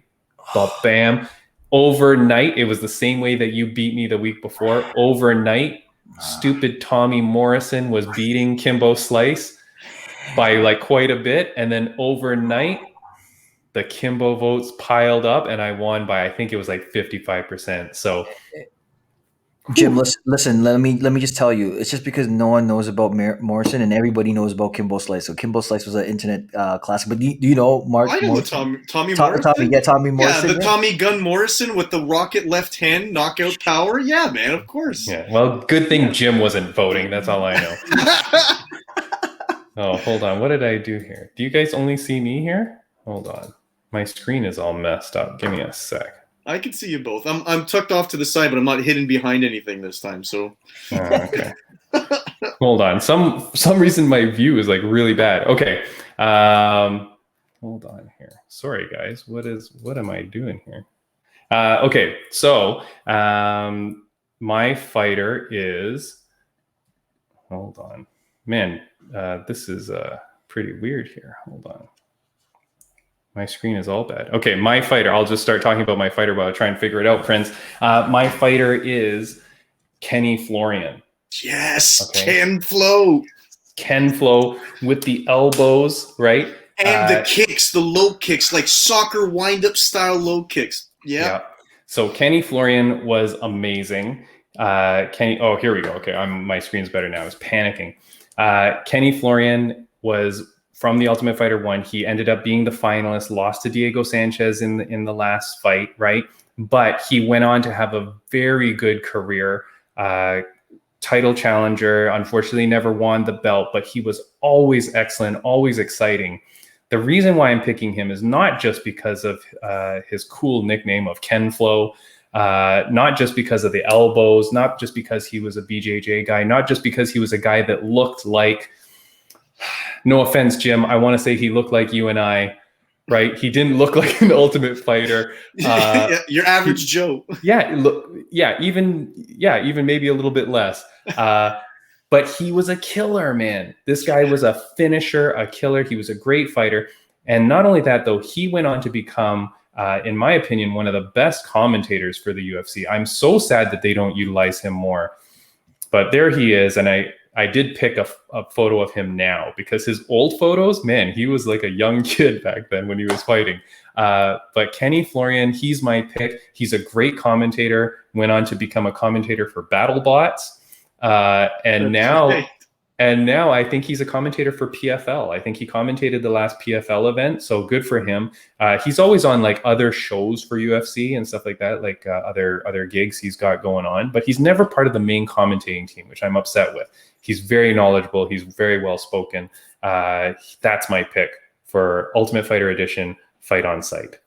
But bam. Overnight, it was the same way that you beat me the week before. Overnight, stupid Tommy Morrison was beating Kimbo Slice by like quite a bit. And then overnight, the Kimbo votes piled up and I won by, I think it was like 55%. So Jim, listen, let me just tell you, it's just because no one knows about Morrison and everybody knows about Kimbo Slice. So Kimbo Slice was an internet classic. But do you know Mark? I know Morrison? Tommy Morrison. Tommy Morrison. Yeah, the Tommy Gun Morrison with the rocket left hand knockout power. Yeah, man, of course. Yeah, well, good thing Jim wasn't voting. That's all I know. Oh, hold on. What did I do here? Do you guys only see me here? Hold on. My screen is all messed up. Give me a sec. I can see you both. I'm tucked off to the side, but I'm not hidden behind anything this time. So, okay. Hold on. Some reason my view is like really bad. Okay. Hold on here. Sorry, guys. What am I doing here? Okay. So, my fighter is. Hold on, man. This is pretty weird here. Hold on. My screen is all bad. Okay, my fighter. I'll just start talking about my fighter while I try and figure it out, friends. My fighter is Kenny Florian. Yes, Okay. Ken Flo with the elbows, right? And the kicks, the low kicks, like soccer wind-up style low kicks. Yeah. So Kenny Florian was amazing. Oh, here we go. Okay, my screen's better now. I was panicking. Kenny Florian was from the Ultimate Fighter 1. He ended up being the finalist, lost to Diego Sanchez in the last fight, right? But he went on to have a very good career, title challenger, unfortunately never won the belt, but he was always excellent, always exciting. The reason why I'm picking him is not just because of his cool nickname of Ken Flo, not just because of the elbows, not just because he was a BJJ guy, not just because he was a guy that looked like, no offense, Jim, I want to say he looked like you and I, right? He didn't look like an Ultimate Fighter. Your average Joe. Even maybe a little bit less. but he was a killer, man. This guy was a finisher, a killer. He was a great fighter. And not only that, though, he went on to become, in my opinion, one of the best commentators for the UFC. I'm so sad that they don't utilize him more. But there he is. And I did pick a photo of him now, because his old photos, man, he was like a young kid back then when he was fighting. But Kenny Florian, he's my pick. He's a great commentator, went on to become a commentator for BattleBots. And now I think he's a commentator for PFL. I think he commentated the last PFL event, so good for him. He's always on like other shows for UFC and stuff like that, like other gigs he's got going on, but he's never part of the main commentating team, which I'm upset with. He's very knowledgeable. He's very well spoken. That's my pick for Ultimate Fighter Edition Fight on Sight.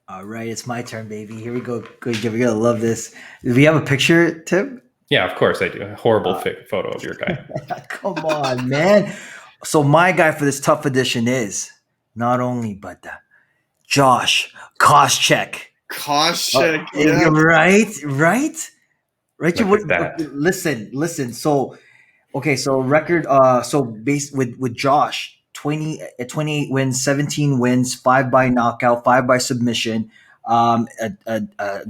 All right, it's my turn, baby. Here we go. Good, you're gonna love this. Do we have a picture, Tim? Yeah, of course I do. A horrible photo of your guy. Come on, man. So my guy for this tough edition is not only, but Josh Koscheck. Koscheck, yeah. Right. Look at that. Listen. So, okay. So record. So based with Josh, 28 wins, 17 wins, 5 by knockout, 5 by submission. A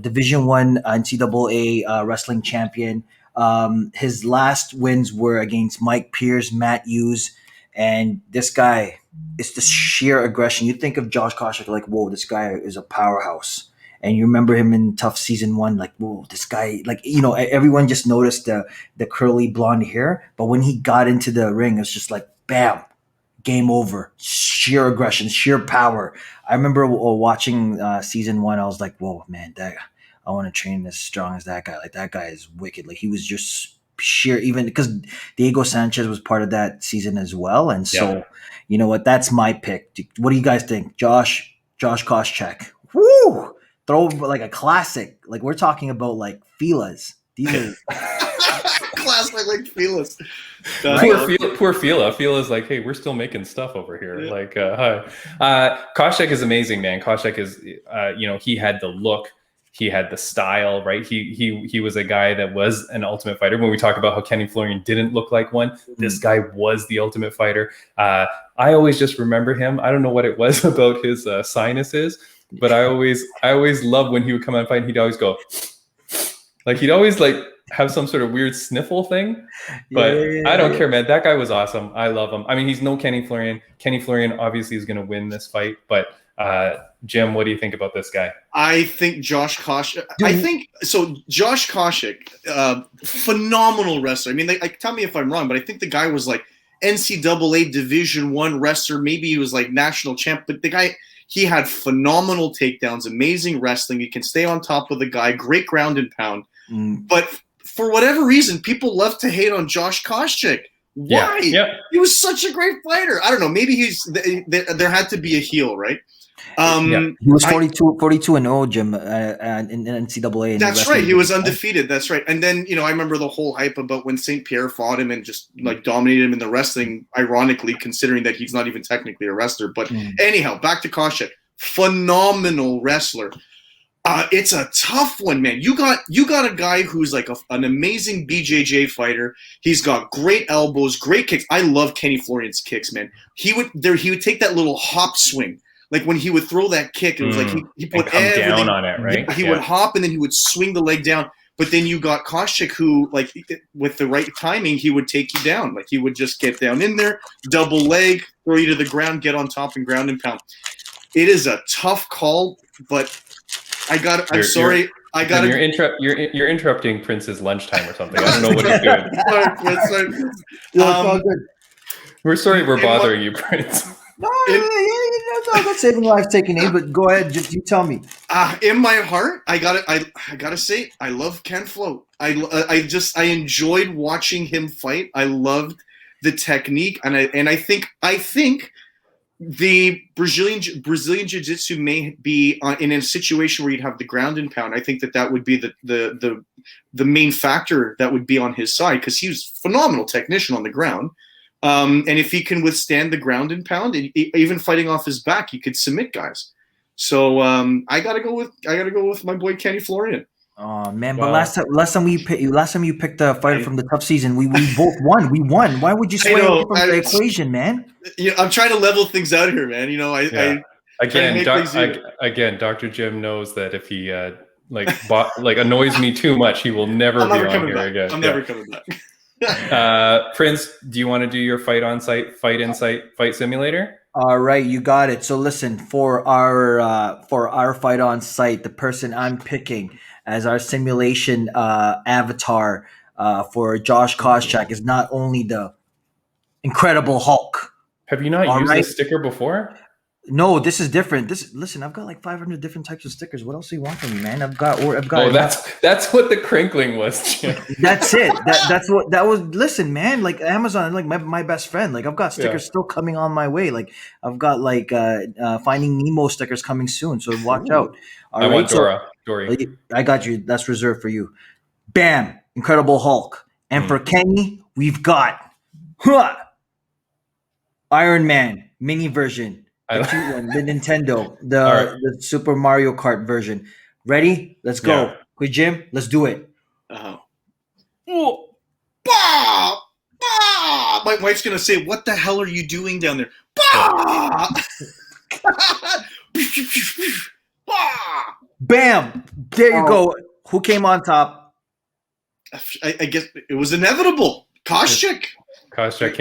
Division I NCAA wrestling champion. His last wins were against Mike Pierce, Matt Hughes, and this guy is the sheer aggression. You think of Josh Koscheck like, whoa, this guy is a powerhouse. And you remember him in Tough Season 1, like, whoa, this guy, like, everyone just noticed the curly blonde hair. But when he got into the ring, it's just like, bam, game over. Sheer aggression, sheer power. I remember watching Season 1. I was like, whoa, man, I want to train as strong as that guy. Like, that guy is wicked. Like, he was just sheer, even because Diego Sanchez was part of that season as well. And so, you know what? That's my pick. What do you guys think? Josh Koscheck. Woo! Throw like a classic. Like, we're talking about like Filas. These are classic like Filas. Poor Fila. Fila's like, hey, we're still making stuff over here. Yeah. Like, hi. Koscheck is amazing, man. Koscheck is, he had the look, he had the style, right? He was a guy that was an Ultimate Fighter. When we talk about how Kenny Florian didn't look like one, this guy was the Ultimate Fighter. I always just remember him. I don't know what it was about his sinuses, but I always loved when he would come out and fight. And he'd always go, like, he'd always like have some sort of weird sniffle thing, but I don't care, man. That guy was awesome. I love him. I mean, he's no Kenny Florian. Kenny Florian obviously is going to win this fight, but Jim, what do you think about this guy? I think Josh Koscheck. Josh Koscheck, phenomenal wrestler. I mean, tell me if I'm wrong, but I think the guy was like NCAA Division I wrestler. Maybe he was like national champ, but the guy, he had phenomenal takedowns, amazing wrestling. You can stay on top of the guy, great ground and pound. But for whatever reason, people love to hate on Josh Koscheck. Why? Yeah. He was such a great fighter. I don't know. Maybe there had to be a heel, right? He was 42-0, Jim, in NCAA. That's right. He was undefeated. That's right. And then, I remember the whole hype about when St. Pierre fought him and just like dominated him in the wrestling, ironically, considering that he's not even technically a wrestler. But anyhow, back to Koscheck. Phenomenal wrestler. It's a tough one, man. You got a guy who's like an amazing BJJ fighter. He's got great elbows, great kicks. I love Kenny Florian's kicks, man. He would take that little hop swing. Like when he would throw that kick, it was like he put everything down on it, right? He would hop and then he would swing the leg down. But then you got Koscheck, who, like, with the right timing, he would take you down. Like, he would just get down in there, double leg, throw you to the ground, get on top and ground and pound. It is a tough call, but I'm sorry. You're interrupting Prince's lunchtime or something. I don't know what he's doing. Sorry, we're sorry we're bothering you, Prince. No, not saving lives, taking aim, but go ahead, just you tell me. In my heart, I gotta say, I love Ken Flo. I enjoyed watching him fight. I loved the technique, and I think the Brazilian Jiu-Jitsu may be in a situation where you'd have the ground and pound. I think that would be the main factor that would be on his side, because he was a phenomenal technician on the ground. And if he can withstand the ground and pound, and even fighting off his back, he could submit guys. So I gotta go with my boy Kenny Florian. Oh man, but Well, last time you picked a fighter from the tough season, we both won. We won. Why would you I sway away know. from the equation, man? I'm trying to level things out here, man. I yeah. trying to make things even. Again, Dr. Jim knows that if he annoys me too much, he will never I'm be never on coming here back. again. I'm never coming back. Prince, do you want to do your fight insight fight simulator? All right, you got it. So listen, for our fight on site, the person I'm picking as our simulation avatar for Josh Koscheck is not only the Incredible Hulk. Have you not All used right. this sticker before? No, this is different. Listen, I've got like 500 different types of stickers. What else do you want from me, man? I've got. Oh, that's what the crinkling was, Jim. That's it. That's what that was. Listen, man, like Amazon, like my best friend. Like I've got stickers still coming on my way. Like I've got like Finding Nemo stickers coming soon. So watch out. All I right, want so Dory. I got you. That's reserved for you. Bam, Incredible Hulk. And for Kenny, we've got Iron Man mini version. The cute one, the Nintendo, the Super Mario Kart version. Ready? Let's go. Yeah. Quick, Jim, let's do it. Oh. Bah! Bah! My wife's gonna say, "What the hell are you doing down there?" Bah! Bam! There you go. Who came on top? I guess it was inevitable. Koscheck. Koscheck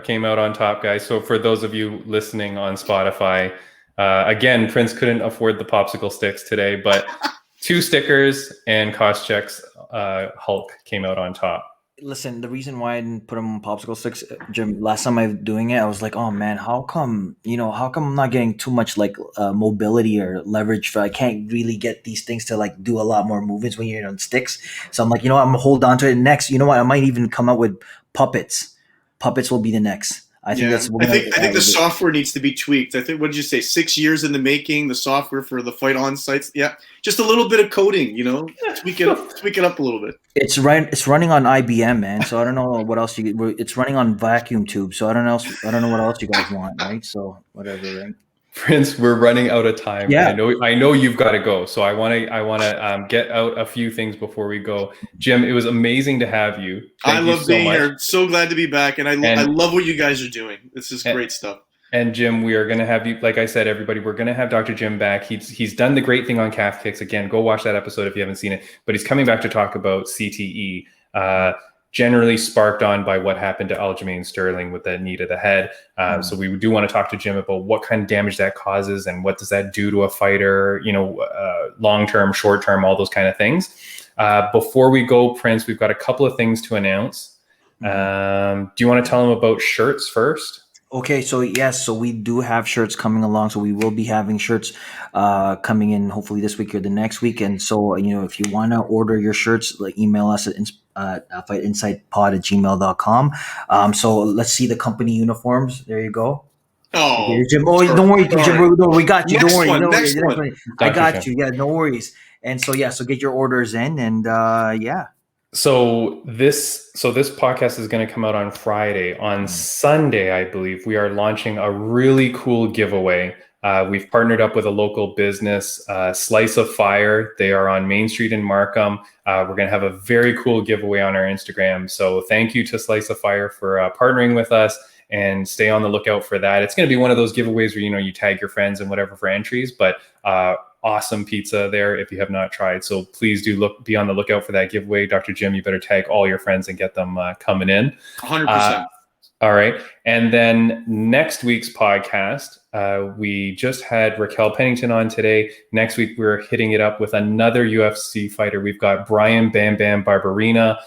came out on top, guys. So for those of you listening on Spotify, again, Prince couldn't afford the popsicle sticks today, but 2 stickers and Koscheck's Hulk came out on top. Listen, the reason why I didn't put them on popsicle sticks, Jim, last time I was doing it, I was like, oh man, how come I'm not getting too much like mobility or leverage? I can't really get these things to like do a lot more movements when you're on sticks. So I'm like, I'm gonna hold on to it. Next, you know what? I might even come out with puppets. Puppets will be the next. I think the software needs to be tweaked. I think, what did you say? 6 years in the making, the software for the fight on sites. Yeah, just a little bit of coding, tweak it up a little bit. It's running on IBM, man. So I don't know what else it's running on vacuum tube. So I don't know what else you guys want, right? So whatever, right? Prince, we're running out of time. Yeah. I know you've got to go. So I want to get out a few things before we go. Jim, it was amazing to have you. I love being here. So glad to be back. And I love what you guys are doing. This is great stuff. And Jim, we are going to have you, like I said, everybody, we're going to have Dr. Jim back. He's done the great thing on calf kicks. Again, go watch that episode if you haven't seen it. But he's coming back to talk about CTE. Generally sparked on by what happened to Aljamain Sterling with that knee to the head. So we do want to talk to Jim about what kind of damage that causes and what does that do to a fighter, long-term, short-term, all those kind of things. Before we go, Prince, we've got a couple of things to announce. Do you want to tell them about shirts first? Okay, so yes, so we do have shirts coming along. So we will be having shirts coming in hopefully this week or the next week. And so, if you want to order your shirts, like email us at fightinsightpod@gmail.com. So let's see the company uniforms. There you go. Oh, Jim. Oh, don't worry, Jim. We got you. Next don't worry. Next one. I got you. Yeah, no worries. And so, so get your orders in and yeah. So this podcast is going to come out on Friday. On Sunday, I believe, we are launching a really cool giveaway. We've partnered up with a local business, Slice of Fire. They are on Main Street in Markham. We're going to have a very cool giveaway on our Instagram. So thank you to Slice of Fire for partnering with us, and stay on the lookout for that. It's going to be one of those giveaways where, you tag your friends and whatever for entries, but awesome pizza there if you have not tried. So please do be on the lookout for that giveaway. Dr. Jim, you better tag all your friends and get them coming in. 100%. All right. And then next week's podcast, we just had Raquel Pennington on today. Next week, we're hitting it up with another UFC fighter. We've got Brian Bam Bam Barberina.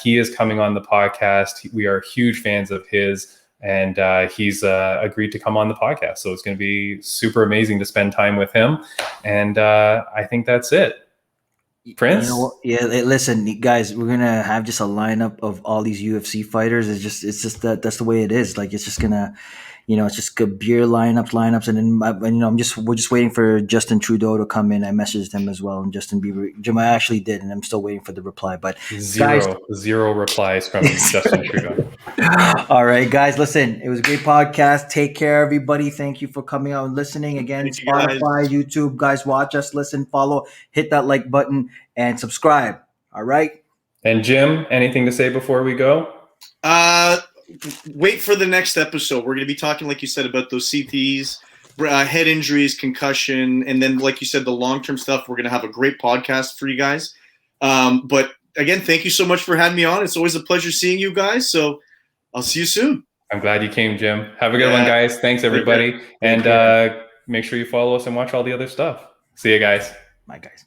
He is coming on the podcast. We are huge fans of his. And he's agreed to come on the podcast. So it's going to be super amazing to spend time with him. And I think that's it. Prince? Listen, guys, we're going to have just a lineup of all these UFC fighters. It's just that's the way it is. Like, it's just going to, it's just good beer lineups. And then, we're just waiting for Justin Trudeau to come in. I messaged him as well. And Jim, I actually did. And I'm still waiting for the reply. But zero replies from Justin Trudeau. All right, guys, listen, it was a great podcast. Take care, everybody. Thank you for coming out and listening. Again, Spotify, YouTube, guys, watch us, listen, follow, hit that like button. and subscribe. All right. And Jim, anything to say before we go? Wait for the next episode. We're going to be talking, like you said, about those CTEs, head injuries, concussion, and then, like you said, the long-term stuff. We're going to have a great podcast for you guys. But again, thank you so much for having me on. It's always a pleasure seeing you guys. So I'll see you soon. I'm glad you came, Jim. Have a good one, guys. Thanks, everybody. And make sure you follow us and watch all the other stuff. See you guys. Bye, guys.